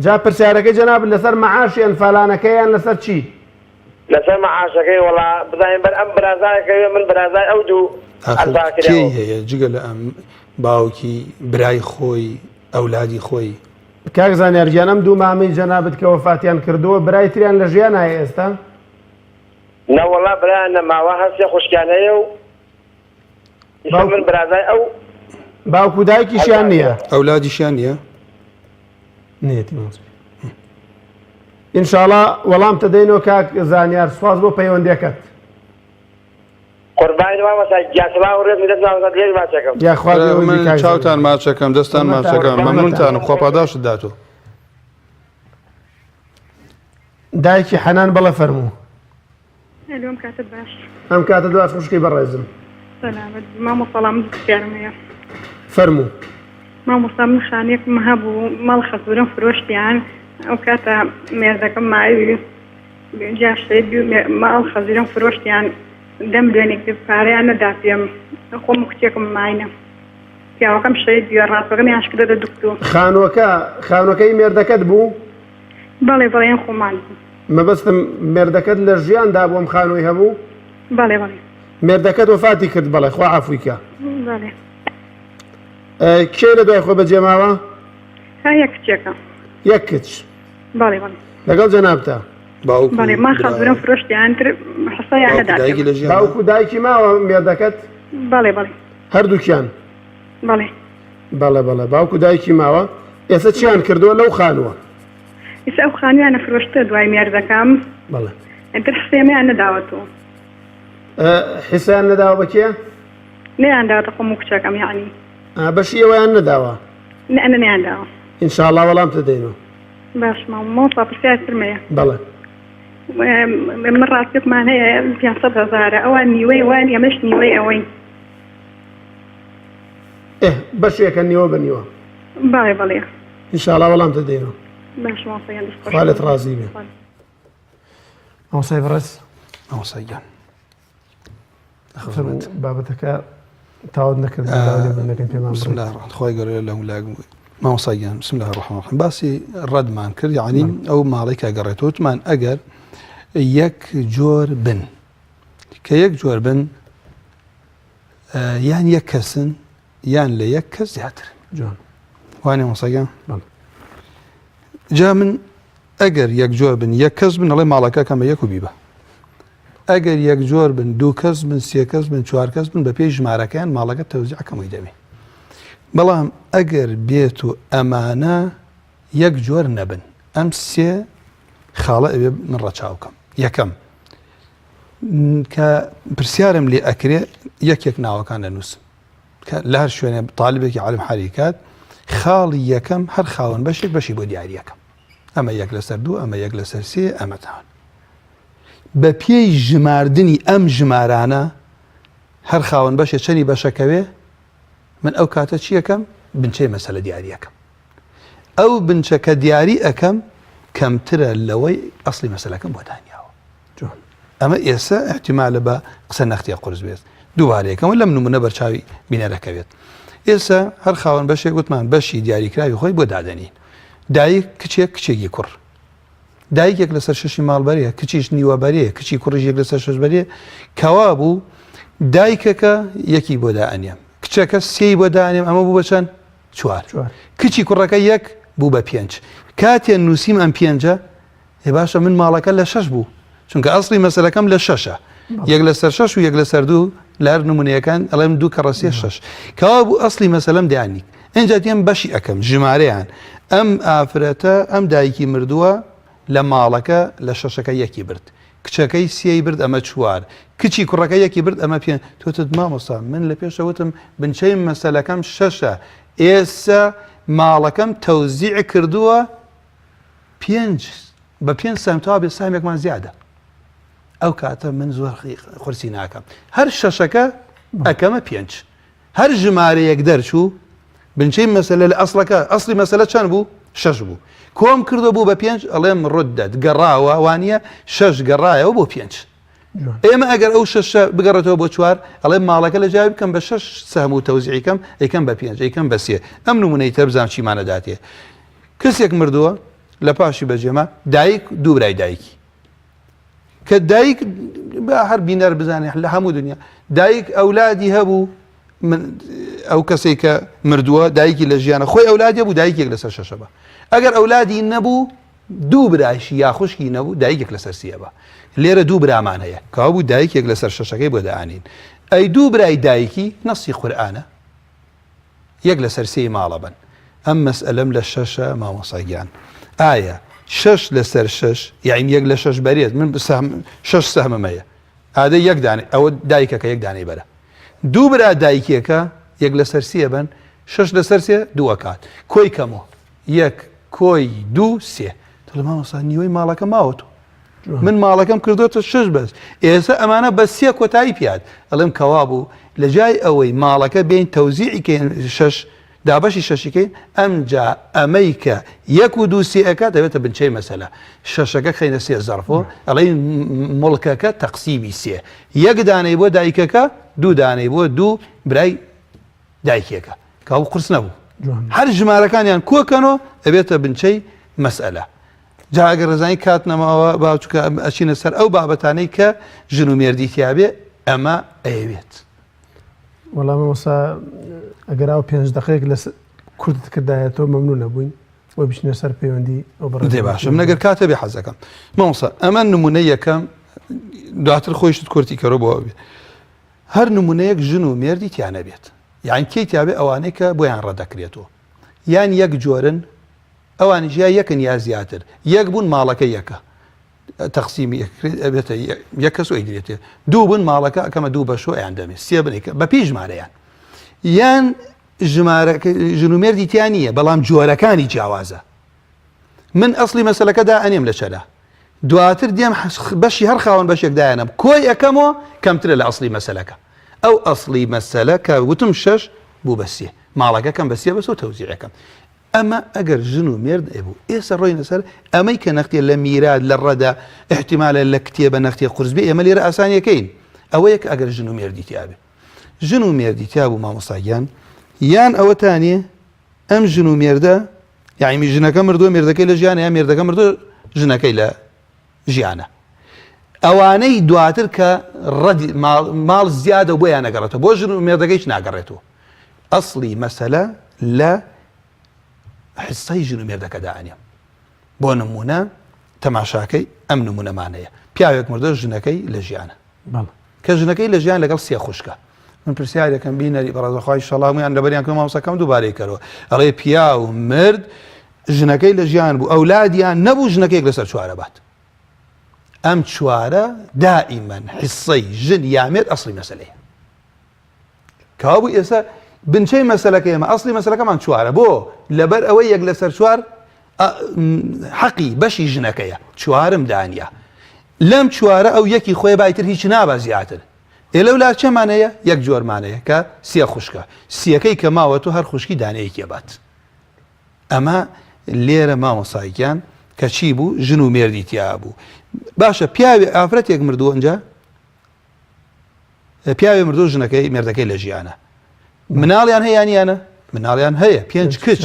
جا پرسیارەکەی جەناب لەسەر مەعاشی ئەنفالانەکەیان لەسەر چی؟ لەسەر مەعاشەکەی وەڵا بزانین بەر ئەم برازایەکەوێ من برازای ئەو دوو کێ هەیە جگە لە ئەم باوکی برای خۆی ئەولادی خۆی کاک زانیارگیان ئەم دوو مامی جەنابەت کە وەفاتیان کردووە برای تریان لە ژیان هەیە ئێستا؟ نەوەڵا برایان نەماوە هەستێ خوشکیانەیە و من برازای ئەو باوکو دایکیشیان نییە؟ ئەولادیشیان نییە؟ نێتی ئینشاڵڵا وەڵام تەدەینەوە کاک زانیار سواز بۆ پەیوەندیەکەت قوربانی مامەسا گیاسەڵا و ڕێز دەست لێر ماچەکەم من چاوتان ماچەکەم دەستان ماچەکەم مەمنونتانم خۆپاداشت داتۆ دایکی حەنان بەڵە فەرموو ئەلۆم کاتت باش ئەم کاتە دواش خوشکی بەڕێزم سەلامەت مامۆسەڵام پرسیارمەیە فەرموو مامۆستا من خانێکم هەبوو ماڵ خەسوورم فرۆشتیان ئەو کاتە مێردەکەم ماوی جاشتێت ماڵ خەزیرم فرۆشتیان دەم دوێنێک پارەیان نەدا پێم خۆم کچێکم ماینە پیاوەکەم شەید بووە ڕاستەکەم یانشکدە دەدوکتووە خانوەکەی مێردەکەت بوو؟ بەڵێ بەڵێن خۆمان بوو مەبەستم مێردەکەت لە ژیاندا بۆم خانووی هەبوو؟ بەڵێ بەڵێ مێردەکەت وەفاتی کرد بەڵێ خوا عەفویکە بەڵێ کێ لە دوای خۆ بەجێماوە؟ ها یەک کچێکە یەک کچ بەڵێ بەڵێ لەگەڵ جەنابتە؟ بەڵێ ما خەزورم فرۆشتیان تر حسەیان نەدا باوکو دایکی ماوە مێردەکەت؟ بەڵێ بەڵێ هەردووکیان؟ بەڵێ بەڵێ باوکو دایکی ماوە ئێستا چیان کردووە لەو خانووە؟ ئێستا ئەو خانوویانە فرۆشتە دوای مێردەکەم بەڵێ ئەتر حسێمیان نەداوەتەوە حیسیان نەداوە بە کێ؟ نەیانداوەتە خۆم و کچەکەم یعنی بەشی ئەوەیان نەداوە؟ ئەنە نەیانداوە ئینشاءڵڵا وەڵام تدەینەوە باش مامۆستا پرسیار ترمەیە بەڵێ من ڕاستیقمان هەیە 500,000 ئەوان نیوەی وان ئەمەش نیوەی ئەوەی بەشێکە نیوە بە نیوە بەڵێ بەڵێ ئینشاءڵڵا وەڵام تدەینەوە باش مامۆستایان خالت ڕازی بێ مامۆستای بەڕێز مامۆستایگیان بابەتەکە تاوت نەکرد نەکەن پێمان بسم الله خۆی گەورە لە ولاگ مامۆستایگیان بسم الله الرحمن الرحیم باسی ڕەدمان کرد یعنی ئەو ماڵی کە گەڕێتوتمان ئەگەر یەک جۆر بن کە یەک جۆر بن یان یەک کەسن یان لە یەک کەس زیاتر جوان وانێ مامۆستایگیان جا من ئەگەر یەک جۆر بن یەک کەس بن ئەڵێ ماڵەکە کەمە یەک و بیبە ئەگەر یەک جۆر بن دوو کەس بن سێ کەس بن چوار کەس بن بە پێی ژمارەکەیان ماڵەکە تەوزیعەکەمەوەی دەبێ بەڵام ئەگەر بێت و ئەمانە یەک جۆر نەبن ئەم سێ خاڵە ئەوێ من ڕەچاوکەم یەکەم کە پرسیارم لێ ئەکرێ یەکێک ناوەکان دەنووسم کە لە هەر شوێنێ تاالبێکی عالم حەریکات خاڵی یەکەم هەر خاوەن بەشێک بەشی بۆ دیاریەکەم ئەمە یەک لەسەر دوو ئەمە یەک لەسەر سێ ئەمە تاوان بە پێی ژماردنی ئەم ژمارانە هەر خاوەن بەشێ چەندی بەشەکەوێ من ئەو کاتە چیەکەم بنچەی مەسەلە دیاریەکەم ئەو بنچەکە دیاری ئەەکەم کەمترە لەوەی ئەسڵی مەسەلەکەم بۆ دانیاوە ئەمە ئێستا احتیمالە بە قسە نەختیە قورس بێت دووبارەیەکەمە لەم نمونە بەرچاوی بینەرەکەوێت ئێستا هەر خاوەن بەشێک گوتمان بەشی دیاریکراوی خۆی بۆ دادەنین دایک کچێک کچێکی کوڕ دایکێک لەسەر شەشی ماڵبەریە کچیش نیوەبەریە کچی کوڕژێک لەسەر شەش بەریە کەوا بوو دایکەکە یەکی بۆ دائەنێم کچەکە سێی بۆ دائەنێم ئەمە بوو بە چەند؟ چوار کچی کوڕەکە یەک بوو بە 5 کاتێن نووسیم ئەم 5 ێ باشە من ماڵەکە لە 6 بوو چونکە ئەسڵی مەسەلەکەم لە 6ە یەک لەسەر 6 و یەک لەسەر 2 لە هەر نمونەیەکان ئەڵێم 2 کە ڕەسیە 6 کەوا بوو ئەسڵی مەسەلەم دایانی ئەنجا دێم بەشی ئەەکەم ژمارەیان ئەم ئافرەتە ئەم دایکی مردووە لە ماڵەکە لە 6ەکە یەکی برد کچەکەی سێی برد ئەمە 4 کچی کوڕەکە یەکی برد ئەمە 5 تۆتت مامۆستا من لە پێشەوتم بنچەی مەسەلەکەم 6ە ئێستا ماڵەکەم تەوزیع کردووە 5 بە 5 سامتەوا بێ سامێکمان زیادە ئەو کاتە من زۆر قورسی ناکەم هەر شەشەکە ئەەکەمە 5 هەر ژمارەیەک دەرچوو بنچەی مەسەلە لە ئەسڵی مەسەلە چەند بوو 6 بوو کۆم کردو بوو بە 5 ئەڵێم ڕدەت گەڕاوە وانە 6 گەڕایەوە بۆ 5 ئێمە ئەگەر ئەو 6 بگەڕێتەوە بۆ 4 ئەڵێ ماڵەکە لە جای بکەم بە 6 سەهم و تەوزیعیکەم ئەیکەم بە 5 ئەیکەم بە 3 ئەم نمونەی تر بزانام چیمانەداتێ کەسێک مردووە لە پاشی بەجێمە دایک دوو برای دایکی کە دایک هەر بینەر بزانێ لە هەموو دنیا دایک ئەولادی هەبوو ئەو کەسێک کە مردووە دایکی لە ژیانە خۆی ئەولادی بوو دایکێک لەسەر شەشە بە ئەگەر ئەولادی نەبوو دوو برایشی یا خوشکی نەبوو دایکێک لەسەر سیە بە لێرە دوو برامان هەیە کاوا بوو دایکێک لەسەر شەشەکەی بۆ دەعانین ئەی دوو برای دایکی نەسی قورئانە یەک لەسەر سێی ماڵە بن ئەم مەسئلەم لە شەشە مامۆساگیان ئایا 6 لەسەر 6 یایم یەک لە 6 بەرێت من 6 سەهمەیە ئادە یەک دانێ ئەوە دایکەکە یەک دانەی بەرە دوو برا دایکێکە یەک لەسەر سێ بن 6 لەسەر سێ دووە کات کۆی کەمەوە یەک کۆی دوو سێ لە مامۆستا نیوەی ماڵەکە ماوەتەوە من ماڵەکەم کردوتە 6 بەس ئێستا ئەمانە بە 3 کۆتایی پیاد ئەڵێم کەوا بوو لە جای ئەوەی ماڵەکە بین تەوزیعیکەین 6 دابەشی شەشیکەین ئەمجا ئەمەی کە 1 و 2 سێەکە دەبێتە بنچەی مەسەلە شەشەکە خەینە سێ زەرفۆ ئەڵێ مڵکەکە تەقسیمی سێ یەک دانەی بۆ دایکەکە دوو دانەی بۆ دوو برای دایکێکە کاو قورس نەبوو هەر ژمارەکانیان کۆکەنەوە ئەبێتە بنچەی مەسئلە جاگە ڕزانی کات نەماوە باوچکە ئەچینە سەر ئەو بابەتانەی کە ژن و مێردی تیابێ ئەمە ئەیەوێت وەڵام مەسا ئەگەر ئەو 5 دقەیەک لە کورتت کردایەتەوە مەمنوع نەبووین وە بچنە سەر پەیوەندی ئەو دێ باشم نەگەر کاتە بێ حەزەکەم مامۆستا ئەمە نمونەی یەکەم دواتر خۆیشت کورتی کەرۆ بۆ بێ هەر نمونەیەک ژن و مێردی تیانە بێت یان کەی تیابێ ئەوانەی کە بۆیان ڕەدەکرێتەوە یان یەک جۆرن ئەوانی ژیا یەکن یا زیاتر یەک بوون ماڵەکە یەکە تەقسیمی ئەبێتە یەک کەس ئەیگرێتێ دوو بوون ماڵەکە ئەکەمە دوو بەشۆ ئەیان دەمێت سێ بنێکە بە پێی ژمارەیان یان ژن و مێردی تیان نییە بەڵام جۆرەکانی جیاوازە من ئەسڵی مەسەلەکەدا ئەنێم لە چەدا دواتر دێم بەشی هەر خاوەن بەشێکدایەنم کۆی ئەەکەمەوە کەمترە لە ئەسڵی مەسەلەکە ئەو ئەسڵی مەسەلە کە وتم 6 بوو بە 3 ماڵەکە کەم بە 3 بەسەوە تەوزیعەکەم ئەمە ئەگەر ژن و مێرد ئەبوو ئێستا ڕۆی لەسەر ئەمەی کە نەختێ لە میراد لە ڕەدا احتیمالە لە کتێبە نەختێ قورس بێ ئێمە لێرە ئاسانیەکەین ئەوە یەک ئەگەر ژن و مێردی تیابێ ژن و مێردی تیابوو مامۆستاگیان یان ئەوەتانێ ئەم ژن و مێردە یعنی ژنەکە مردووە مێردەکەی لە ژیانە یا مێردەکە مردووە ژنەکەی لە ژیانە ئەوانەی دواتر کە ڕەدی ماڵ زیادە بۆیان نەگەڕێتەوە بۆ ژن و مێردەکەیش ناگەڕێتەوە ئەسڵی مەسەلە لە حسەی ژن و مێردەکەدا ئەنێم بۆ نمونە تەماشاکەی ئەم نمونەمانەیە پیاوێک مردە ژنەکەی لە ژیانە کە ژنەکەی لە ژیان لەگەڵ سێ خوشکە من پرسیارێکم بینەری بەڕێزەخوای شەڵامیان لەبەریان کە مامۆستاکەم دووبارەی کەرەوە ئەڵێ پیا و مرد ژنەکەی لە ژیان بوو ئەولادیان نەبوو ژنەکەیەک لەسەر چوارە بات ئەم چوارە دائیمەن حسەی ژن یا مێرد ئەسڵی مەسەلەیە کەوا بوو ئێستا بنچەی مەسەلەکە ئێمە ئەسڵی مەسەلەکەمان چوارە بۆ لەبەر ئەوەی یەک لەسەر چوار حەقی بەشی ژنەکەیە چوارم دانیا لەم چوارە ئەو یەکی خۆی بایتر هیچ نابە زیاتر ئێلەولا چەمانەیە یەک جۆرمانەیە کە سێ خوشکە سیەکەی کە ماوەتۆ هەر خوشکی دانەیەکیە بات ئەمە لێرە مامۆسایکیان کە چی بوو ژن و مێردی تیا بوو باشە پیاوی ئافرەتێک مردووە ئەنجا پیاوی مردوو ژنەکەی مێردەکەی لە ژیانە مناڵیان هەیەیانیانە مناڵیان هەیە 5 کچ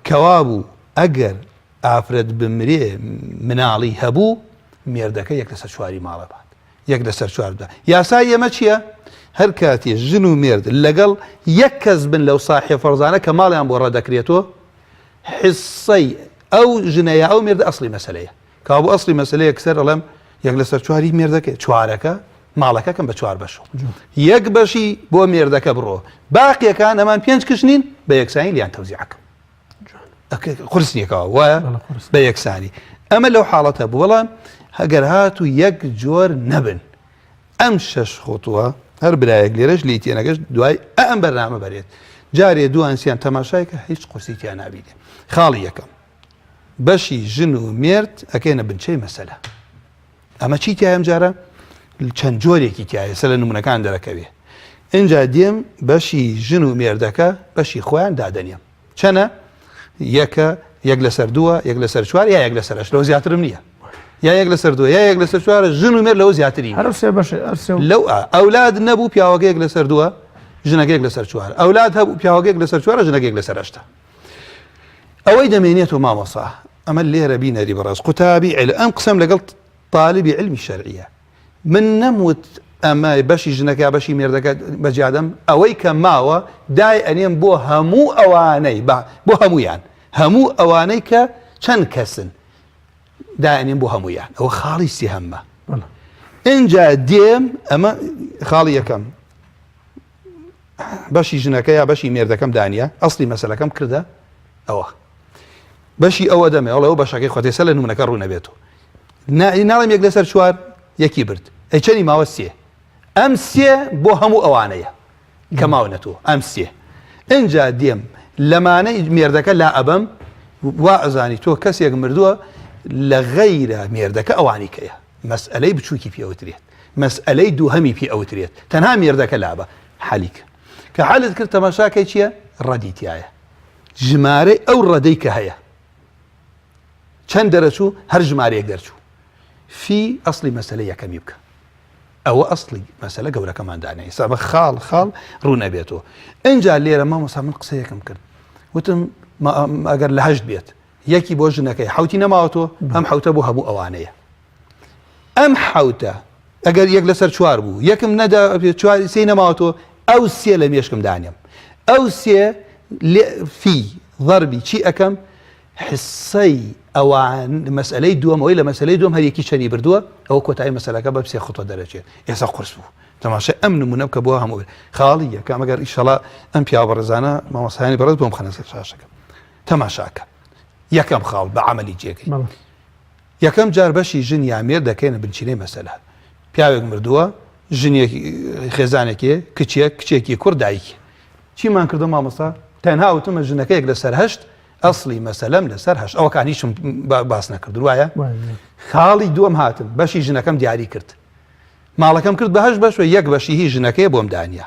کەوا بوو ئەگەر ئافرەت بمرێ مناڵی هەبوو مێردەکە یەک لەسەر چواری ماڵە بات یەک لەسەر چواردا یاسای ئێمە چییە هەر کاتێ ژن و مێرد لەگەڵ یەک کەس بن لەو ساحێ فەرزانە کە ماڵیان بۆ ڕەدەکرێتەوە حسەی ئەو ژنەیە ئەو مێردە ئەسڵی مەسەلەیە کا بۆ ئەسڵی مەسەلەیە کەسەر ئەڵێم یەک لەسەر چواری مێردەکە چوارەکە ماڵەکەکەم بە 4 بەش یەک بەشی بۆ مێردەکە بڕۆ باقیەکان ئەمان 5 کشنین بە یەکسانی لیان تەوزیعەکەم قورسنیەکەوە وایە بە یەکسانی ئەمە لەو حاڵەتە بوو بەڵام هەگەر هاتو یەک جۆر نەبن ئەم 6 خۆتووە هەر برایەک لێرەش لی تێنەگەشت دوای ئەم بەرنامە بەرێت جارێ دوو ئەنسیان تەماشایکە هیچ قورسیتیان نابینێ خاڵی یەکەم بەشی ژن و مێرد ئەکەینە بنچەی مەسەلە. ئەمە چی تایە جارە چەند جۆرێکی تایە سە لە نمونەکان دەرەکەوێ. اینجا دێم بەشی ژن و مێردەکە بەشی خۆیان دادەنێم چەنە یەک لەسەر دووە یەک لەسەر چوار یا یەک لەسەر ئەش لەو زیاترم نییە یا یەک لەسەر دووە یا یەک لەسەر چوارە ژن و مێرد لەوە زیاتری لەو ئەولاد نەبوو پیاوەکەیەک لەسەر دووە ژنەکەیەک لەسەر چوار ئەولاد هەبوو پیاوەکەیەک لەسەر چوارە ژنەکەیەک لەسەر ئەشتە. ئەوەی دەمێنێتەوە مامۆسا ئەمە لێرە بینەری بەڕاست قوتابی ئەم قسەم لەگەڵ طالبی علمی شەرعیە من نەموت ئەمە بەشی ژنەکە بەشی مێردەکە بەجیادەم ئەوەی کە ماوە دای ئەنێم بۆ هەموو ئەوانەی بۆ هەموو ئەوانەی کە چەند کەسن دای ئەنێم بۆ هەمویان ئەوە خاڵی سێهەممە. اینجا دێم ئەمە خاڵی یەکەم بەشی ژنەکە یا بەشی مێردەکەم دانیە ئەسڵی مەسەلەکەم کردە ئەوە بەشی ئەوە دەمێ ئەوڵەوە بەشەکەی خۆتێسە لە نمونەکە ڕوو نەبێتەوە ناڵم یەک لەسەر چوار یەکی برد ئەی چەنی ماوە سێ ئەم سێ بۆ هەموو ئەوانەیە کە ماونەتەوە ئەم سێ. اینجا دێم لەمانەی مێردەکە لا ئەبەم وا ئەزانی تۆ کەسێک مردووە لە غەیرە مێردەکە ئەوانی کەیە مەسئلەی بچووکی پێوترێت مەسئلەی دووهەمی پێ ئەوترێت تەنها مێردەکە لابە حەلیکە کە حالت کرد تەماشاکەی چییە ڕەدیتیایە ژمارەی ئەو ڕەدەی کە هەیە چەند دەرەچوو هەر ژمارەیەک دەرچوو فی ئەسڵی مەسەلە یەکەمی بکە ئەوە ئەسڵی مەسەلە گەورەکەماندانەیە سا بە خاڵ ڕوو نەبێتەوە. اینجا لێرە مامۆستا من قسەیەکم کرد وتم ئەگەر لە هەشت بێت یەکی بۆ ژنەکەی حوتی نەماوەتەوە ئەم حوتە بۆ هەموو ئەوانەیە ئەم حوتە ئەگەر یەک لەسەر چوار بوو یەکم نەدا سێ نەماوەتەوە ئەو سێ لە مێشکم دانیم ئەو سێ فی ضربی چی ئەەکەم حسەی ئەوان مەسئلەی دووەمەوەی لە مەسئلەی دووەم هەریەکی چەنی بردووە ئەوە کۆتایی مەسەلەکە بە سێ خوتە دەرەچێت ئێستا قورس بوو تەماشای ئەم نمونە بکە بۆ هەموو خاڵیە کە ئەگەر ئیشەڵا ئەم پیاوە بەڕێزانە مامۆستایانی بەڕێز بۆم خەنە سەر شاشەکە تەماشاکە یەکەم خاڵ بە عەمەلی جێگەی یەکەم جار بەشی ژن یا مێرد دەکەینە بنچینەی مەسەلە پیاوێک مردووە ژنێکی خێزانێکی کچێکی کوڕ دایکی چیمان کردو مامۆستا تەنها وتمە ژنەکەیەک لەسەر هەشت ئەسڵی مەسەلەم لەسەر هەشت ئەوەکان هیچم باس نەکرد وایە خاڵی دووەم هاتم بەشی ژنەکەم دیاری کرد ماڵەکەم کرد بە هەشت بەشوە یەک بەشی هی ژنەکەی بۆم دانیە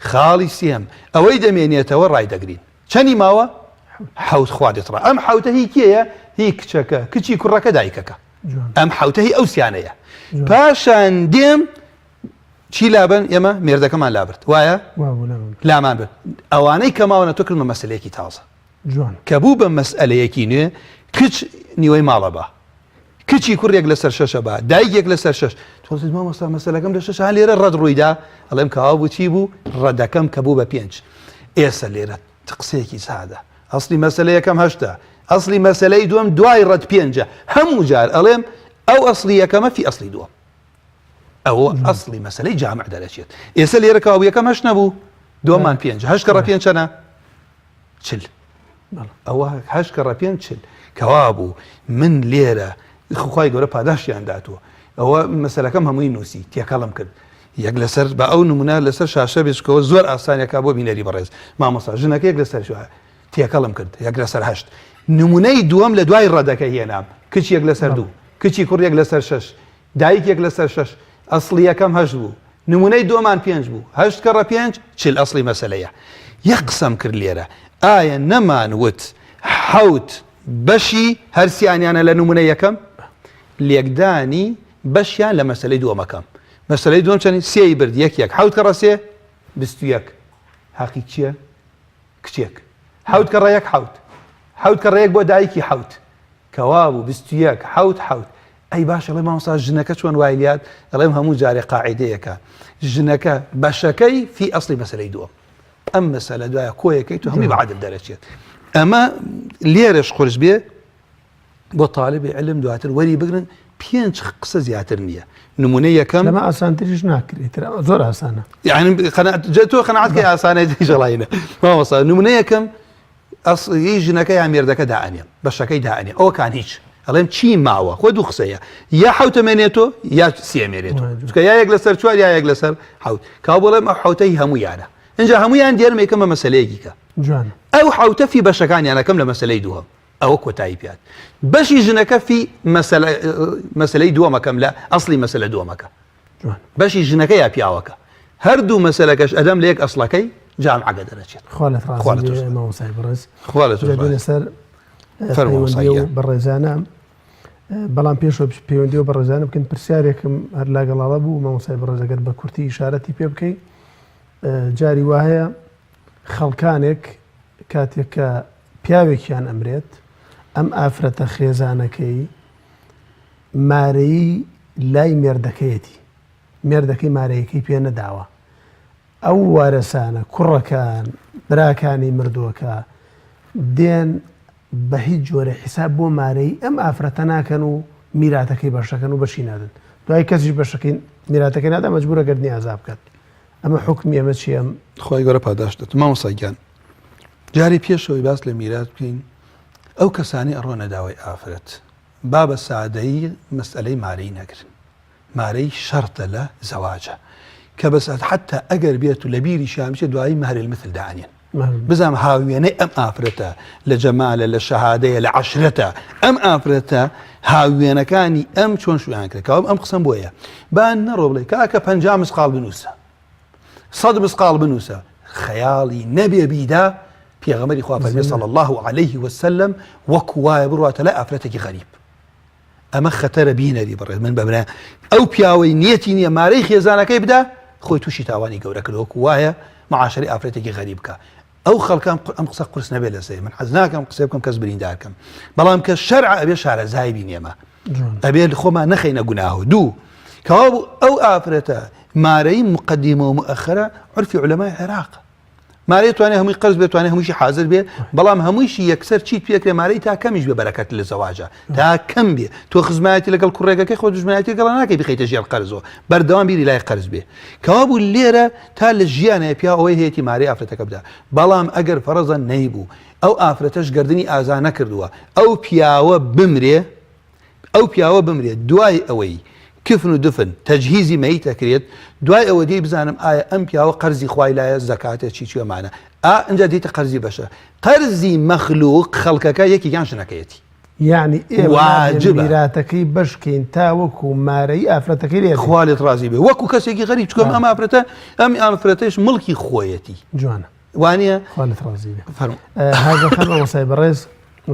خاڵی سێم ئەوەی دەمێنێتەوە ڕای دەگرین چەندی ماوە حوت خوا دێتڕ ئەم حوتە هی کێیە هی کچەکە کچی کوڕەکە دایکەکە ئەم حوتە هی ئەو سیانەیە پاشان دێم چی لابن ئێمە مێردەکەمان لابرد وایە لامان برد ئەوانەی کەماوەنە تۆ کردمە مەسەلەیەکی تازە کە بوو بە مەسئلەیەکی نوێ کچ نیوەی ماڵە بە کچی کوڕێک لەسەر شەشە بە دایکێک لەسەر شەش تۆزیت مامۆستا مەسەلەکەم لە شەش هەن لێرە ڕەد ڕوویدا ئەڵێم کەوا بوو چی بوو ڕەدەکەم کە بوو بە پێنج ئێستا لێرە قسەیەکی سادە ئەسڵی مەسەلە یەکەم هەشتا ئەسڵی مەسەلەی دووەم دوای ڕەد پێنجە هەموو جار ئەڵێم ئەو ئەسڵی یەکەمە فی ئەسڵی دووەم ئەوە ئەسڵی مەسەلەی جامع دەرەچێت ئێستا لێرە کەوا یەکەم هەشت نەبوو دووەممان پێنج هەشت کەڕە پێنج چەنە چل ئەوە هەشت کەڕە پێنج چل کەوا بوو من لێرە خوای گەورە پاداشیان داتوە ئەوە مەسەلەکەم هەمووی نووسی تێکەڵم کرد یەک لەسەر بە ئەو نمونە لەسەر شاشە بێچکەوە زۆر ئاسانیەکە بۆ بینەری بەڕێز مامۆستا ژنەکەیەک لەسەر شوە تێکەڵم کرد یەک لەسەر هەشت نمونەی دووەم لە دوای ڕەدەکە هێنام کچ یەک لەسەر دوو کچی کوڕێک لەسەر شەش دایکێک لەسەر شەش ئەسڵی یەکەم هەشت بوو نمونەی دووەمان پێنج بوو هەشت کەڕە پێنج چل ئەسڵی مەسەلەیە یەک قسەم کرد لێرە ئایا نەمانوت حوت بەشی هەرسیانیانە لە نمونە یەکەم لێکدانی بەشیان لە مەسەلەی دووەمەکەم مەسەلەی دووەم چەندی سێی برد یەک حوت کەڕە سێ 21 حەقی چییە کچێک حوت کەڕە یەک حوت کەڕە یەک بۆ دایکی حوت کەوا بوو 21 حوت ئەی باش ئەڵێ مامۆستا ژنەکە چۆن وای لات ئەڵێم هەموو جارێ قاعیدەیەکە ژنەکە بەشەکەی فی ئەسڵی مەسەلەی دووەم ئەم مەسەلە دوایە کۆیەکەی تو هەمووی بەعادل دەرەچێت ئەمە لێرەش خۆش بێ بۆ طالبی علم دواتر وەری بگرن پێنج قسە زیاتر نییە نمونەی یەکەم لەمە ئاسانتریش ناکرێت زۆر ئاسانە یعنی تۆ قەنەعەتکەی ئاسانەتی ژەڵاینە مامۆستا نمونە یەکەم ئەسڵی ژنەکە یا مێردەکە دائەنێم بەشەکەی دائەنێ ئەوەکان هیچ ئەڵێم چی ماوە خۆ دوو قسەیە یا حوتە مێنێتۆ یا سێ مێنێتۆ چکە یا یەک لەسەر چوار یا یەک لەسەر حوت کاو بڵێم ئەو حوتەی هەموویانە اینجا هەمویان دیێرمێکەمە مەسەلەیەکیکە ئەو حوتە فی بەشەکانیانەکەم لە مەسەلەی دووەم ئەوە کۆتایی پێات بەشی ژنەکە فی مەسلەی دووەمەکەم لە ئەسڵی مەسلە دووەمەکە بەشی ژنەکە یا پیاوەکە هەردوو مەسلەکەش ئەدەم لە یەک ئەسڵەکەی جامعەکە دەرەچێت مامۆسای بەڕێز لەسەر پەیوەندی و بەڕێزانە بەڵام پێشەوە پەیوەندی و بەڕێزانە بکەن پرسیارێکم هەر لاگەڵاڵە بوو مامۆسای بەڕێز ئەگەر بە کورتی ئیشارەتی پێ بکەیت جاری وایە خەڵکانێک کاتێک کە پیاوێکیان ئەمرێت ئەم ئافرەتە خێزانەکەی مارەی لای مێردەکەی مارەیەکەی پێ نەداوە ئەو وارەسانە کوڕەکان براکانی مردووەکە دێن بە هیچ جۆرە حیساب بۆ مارەی ئەم ئافرەتە ناکەن و میراتەکەی بەشەکەن و بەشی نادن دوای کەسیش بەشەکەی میراتەکەی نادا مەجبورە گەردنی ئازاب بکات ئەمە حکمی ئەمە چیە خۆی گەورە پاداشدێت مامۆستاگیان جاری پێشەوەی باس لە میرات بکەین ئەو کەسانی ئەڕۆنە داوای ئافرەت با بە سادەیی مەسئلەی مارەی نەگرن مارەی شەرتە لە زەواجە کە بەسات حتا ئەگەر بێت و لە بیری شامچە دوایی مهری المثل داعنێن بزانام هاوێنەی ئەم ئافرەتە لە جەمالە لە شەهادەیە لە عەشرەتە ئەم ئافرەتە هاوێنەکانی ئەم چۆن شویان کرد کەوام ئەم قسەم بۆیە با نەڕۆ بڵێ کاکە 50 مسقال بنووسە 100 مسقال بنووسە خەیاڵی نەبێ بیدا پێغەمبەری خوا فەرمێ صلی الله عليه وسلم وەکو وایە بڕواتە لە ئافرەتێکی غەریب ئەمە خەتەرە بینەری بڕێت من بەبرا ئەو پیاوەی نیەتی نییە مارەی خێزانەکەی بدا خۆی تووشی تاوانی گەورە کرد وەکو وایە معاشری ئافرەتێکی غەریب بکە ئەو خەڵکان ئەم قسە قورس نەبێت لەسەر من حەز ناکەم قسە بکەم کەس بریندارکەم بەڵام کە شەرع ئەبێ شارەزای بینێمە ئەبێ خۆمان نەخەینە گوناهۆ دوو کەوا ئەو ئافرەتە مارەی مقدمە و مؤخرە عرفی عولەمای عێراق مارەی توانێ هەمووی قەرز بێت توانێ هەمووشی حاضر بێ بەڵام هەموویشی یەکسەر چیت پێکرێ مارەی تا کەمیش بێ بەرەکەت لە زەواجە تا کەم بێ تۆ خزمەتی لەگەڵ کوڕێکەکەی خۆ دژمنایەتی لەگەڵ ناکەی بخەیتە ژێر قەرزەوە بەردەوام بیری لای قەرز بێ کەوا بوو لێرە تا لە ژیانە پیا ئەوەی هەیەی مارەی ئافرەتەکە بدا بەڵام ئەگەر فەرەزە نەیبوو ئەو ئافرەتەش گردنی ئازا نەکردووە ئەو پیاوە بمرێ دوای ئەوەی کفن و دفن تەجهیزی مەیت ئەکرێت دوای ئەوە دێ بزانم ئایا ئەم پیاوە قەرزی خوای لایە زەکاتە چیوەمانە ئەنج دیتە قەرزی بەشە قەرزی مەخلوق خەڵکەکە یەکیان ژنەکەیەتی یعنی واجباتەکەی بەشکەین تا وەکو مارەی ئافرەتەکەی لێ خوالت ڕازی بێ وەکو کەسێکی غەریب چکۆم ئەم ئافرەتە ئەم ئافرەتەش مڵکی خۆیەتی جوانە وانە خوالت ڕازی بێ هاگەخەن مامۆستای بەڕێز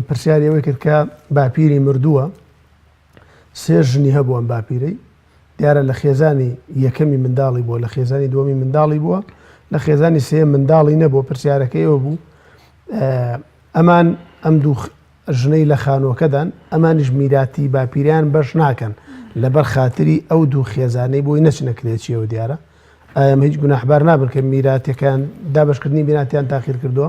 پرسیاری ئەوەی کرد کە باپیری مردووە سێ ژنی هەبووە ئەم باپیرەی دیارە لە خێزانی یەکەمی منداڵی بووە لە خێزانی دووەمی منداڵی بووە لە خێزانی سێ منداڵی نەبووە پرسیارەکەیەوە بوو ئەمان ئەم دوو ژنەی لە خانووەکەدان ئەمانیش میراتی باپیریان بەش ناکەن لەبەر خاتری ئەو دوو خێزانەی بۆی نەچنەکرێتیەوە دیارە ئەمە هیچ گوناحبار نابن کە میراتەکان دابشکردنی میراتیان تاخیر کردووە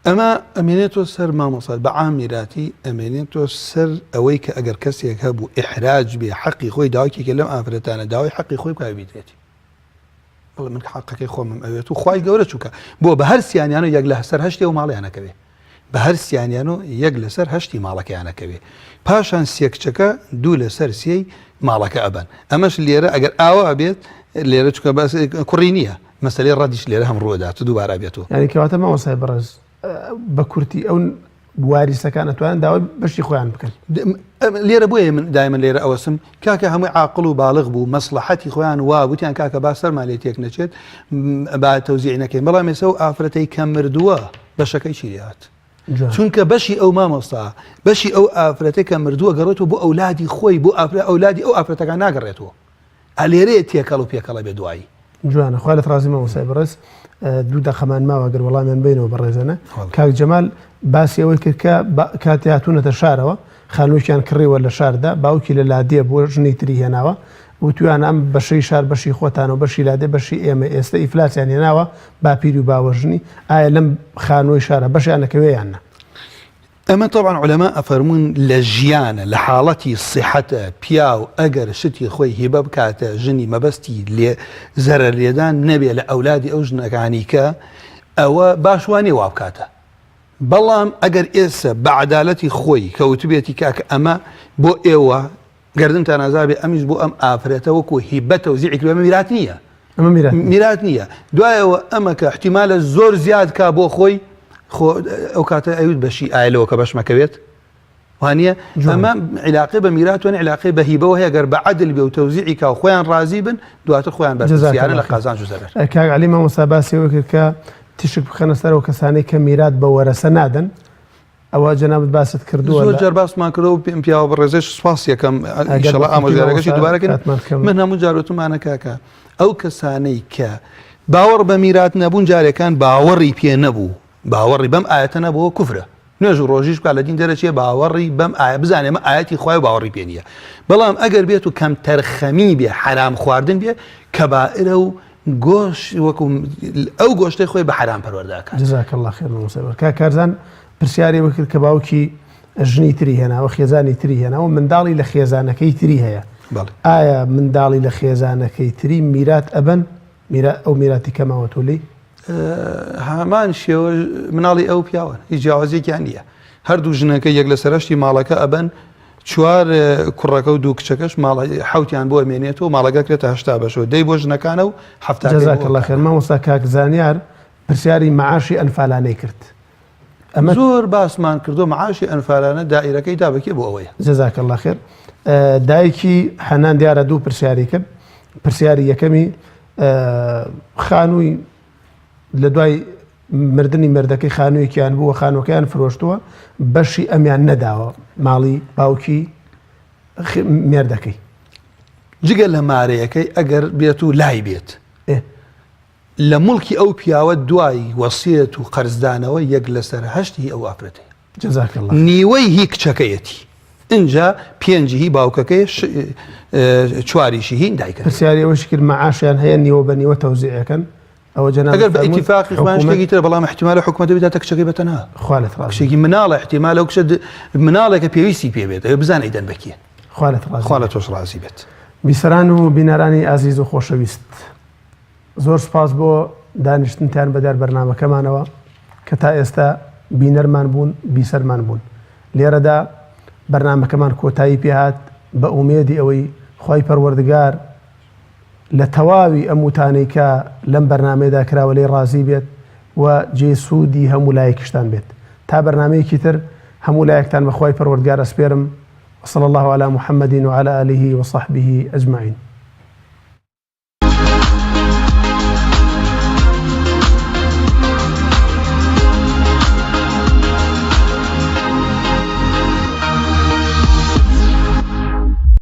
ئەمە ئەمێنێتۆ سەر مامۆسات بە عام میراتی ئەمێنێتۆ سەر ئەوەی کە ئەگەر کەسێک هەبوو ئیحراج بێ حەقی خۆی داواکێکە لەم ئافرەتانە داوای حەقی خۆی بکای بیدرێتی بەڵێ من حەقەکەی خۆمم ئەوێت و خوای گەورە چووکە بۆ بە هەر سییانیان و یەک لە سەر هەشتی و ماڵیانەکەوێ بە هەر سییانیان و یەک لەسەر هەشتی ماڵەکەیانەکەوێ پاشان سێکچەکە دوو لەسەر سێی ماڵەکە ئەبن ئەمەش لێرە ئەگەر ئاوا ئەبێت لێرە چکە کوڕی نییە مەسەلەی ڕەدیش لێرە هەم ڕۆدات و دووبارە بێتەوە یعنی کەواتە مامۆستای بەڕێز بە کورتی ئەو واریسەکان ئەتوانن داوای بەشی خۆیان بکەن لێرە بۆیە من دایمەن لێرە ئەوەسم کاکە هەمووی عاقڵ و باڵغ بوو مەسلحەتی خۆیان وا بوتیان کاکە با سەرمان لێ تێک نەچێت با تەوزیع نەکەین بەڵام ێستا و ئافرەتەی کە مردووە بەشەکەی چیات چونکە بەشی ئەو مامۆستا بەشی ئەو ئافرەتەی کە مردووە گەڕێتەوە بۆ ئەولادی خۆی بۆ ئەولادی ئەو ئافرەتەکان ناگەڕێتەوە ئەلێرەیە تێکەڵ و پێکەڵە بێ دوایی جوانە خوالت ڕازی مامۆستای بەڕێز دوو دەخەمان ماوە گەر وەڵامیان بینەوە بەڕێزانە کاک جەمال باسی ئەوەی کرد کە کاتی هاتوونەتە شارەوە خانوویان کڕیوە لە شاردا باوکی لە لادێ بۆ ژنی تری هێناوە وتویان ئەم بەشەی شار بەشی خۆتانەوە بەشی لادێ بەشی ئێمە ئێستا ئیفلاسیان هێناوە باپیری و باوەژنی ئایا لەم خانووی شارە بەشیانەکەوێیانە ئەمە طبعا علەما ئەفەرمون لە ژیانە لە حاڵەتی سیحەتە پیاو ئەگەر شتی خۆی هیبە بکاتە ژنی مەبەستی لێ زەرەر لێدان نەبێ لە ئەولادی ئەو ژنەکانی کە ئەوە باشوانێ وا بکاتە بەڵام ئەگەر ئێستا بە عەدالەتی خۆی کەوتبێتی کاکە ئەمە بۆ ئێوە گەردنتان ئازابێ ئەمیش بۆ ئەم ئافرەتە وەکو هیبە تەوزیعی کردووە میرات نییە میرات نییە دوایەوە ئەمە کە احتیمالە زۆر زیاد کا بۆ خۆی ئەو کاتە ئەوت بەشی ئایلەوە کە بەشمەکەوێت وانە ئەمە علاقی بە میراتوانە علاقی بە هیبەوە هەیە گەر بە عەدل بێ و تەوزیعی کا و خۆیان ڕازی بن دواتر خۆیان بەرزیانە لە قازانج و زەرەر. کاک عەلی مامۆستا باسیەوە کرد کە تیشک بخەنە سەرەوە کەسانەی کە میرات بە وەرەسە نادەن ئەوە جەنابەت باست کردووە زۆر جار باسمان کردەوە و پیاوە بە ڕێزەی سوپاس یەکەم ئینشەڵا ئامۆژگاریەکەشی دووبارەکەن. من هەموو جارۆتمانە کاکە ئەو کەسانەی کە باوەڕ بە میرات نەبوون جارێکان باوەڕی پێ نەبوو باوەڕی بەم ئاەتە نەبووە کوفرە نوێژ و ڕۆژیش کا لە دین دەرەچێ باوەڕی بەم ئاە بزانێمە ئاەتی خوای باوەڕی پێ نییە بەڵام ئەگەر بێت و کەم تەرخەمی بێ حرام خواردن بێ کەبائرە و گۆشت وەکو ئەو گۆشتەی خۆی بە حرام پەروەردەکات. جزاک الله خێر مامۆستا. کاک کارزان پرسیاری وەکرد کە باوکی ژنی تری هێناوە خێزانی تری هێناوە منداڵی لە خێزانەکەی تری هەیە ئایا منداڵی لە خێزانەکەی تری میرات ئەبەن ئەو میراتی کەماوە تۆلی هەمان شێوە مناڵی ئەو پیاوە هیچ جیاوازێکیان نییە هەردوو ژنەکە یەک لە سەرشتی ماڵەکە ئەبەن چوار کوڕەکە و دوو کچەکەش حوتیان بۆ ئەمێنێتەوە ماڵەکە کرێتە 80 بەشەوە دەی بۆ ژنەکانە و هەفتە. جەزاک الله خێر مامۆستا. کاک زانیار پرسیاری مەعاشی ئەنفالانەی کرد ئەمە زۆر باسمان کردو مەعاشی ئەنفالانە دائیرەکەی دابکێ بۆ ئەوەیە. جەزاک الله خێر. دایکی حەنان دیارە دوو پرسیاری کرد. پرسیاری یەکەمی خانووی لە دوای مردنی مردەکەی خانوویەکیان بووە خانووەکەیان فرۆشتووە بەشی ئەمیان نەداوە ماڵی باوکی مێردەکەی جگە لە مارەیەکەی ئەگەر بێت و لای بێت لە مڵکی ئەو پیاوە دوای وەسیەت و قەرزدانەوە یەک لەسەر هەشتی ئەو ئافرەتەیە. جەزاک الله. نیوەی هی کچەکەیەتی اینجا پێنجی هی باوکەکەی چواریشی هی دایکە. پرسیاری ئەوەشی کرد مەعاشیان هەیە نیوە بە نیوە تەوزیعەکەن ئەوە جەناب ئەگەر بە ئیتیفاقی خوان شتێکی تر بەڵام احتیمالە حکومەت بێتە کچەکەی بەتەنها خوالت ڕازی کچێکی مناڵە احتیمالە و کچە مناڵێکە پێویستی پێ بێت ئەوە بزانە ئیدەن بەکیە خوالە تۆش ڕازی بێت. بیسەران و بینەرانی ئازیز و خۆشەویست زۆر سپاس بۆ دانیشتنتان بەدار بەرنامەکەمانەوە کە تا ئێستا بینەرمان بوون بیسەرمان بوون لێرەدا بەرنامەکەمان کۆتایی پێهات بە ئومێدی ئەوەی خوای پەروەردگار لە تەواوی ئەم وتانەی کە لەم بەرنامەیەدا کراوە لێی ڕازی بێت و جێسوودی هەموو لایەکیشتان بێت تا بەرنامەیەکی تر هەموو لایەکتان بە خوای پەروەردگار ئەسپێرم وصلى الله على محمد وعلى آله وصحبه أجمعين.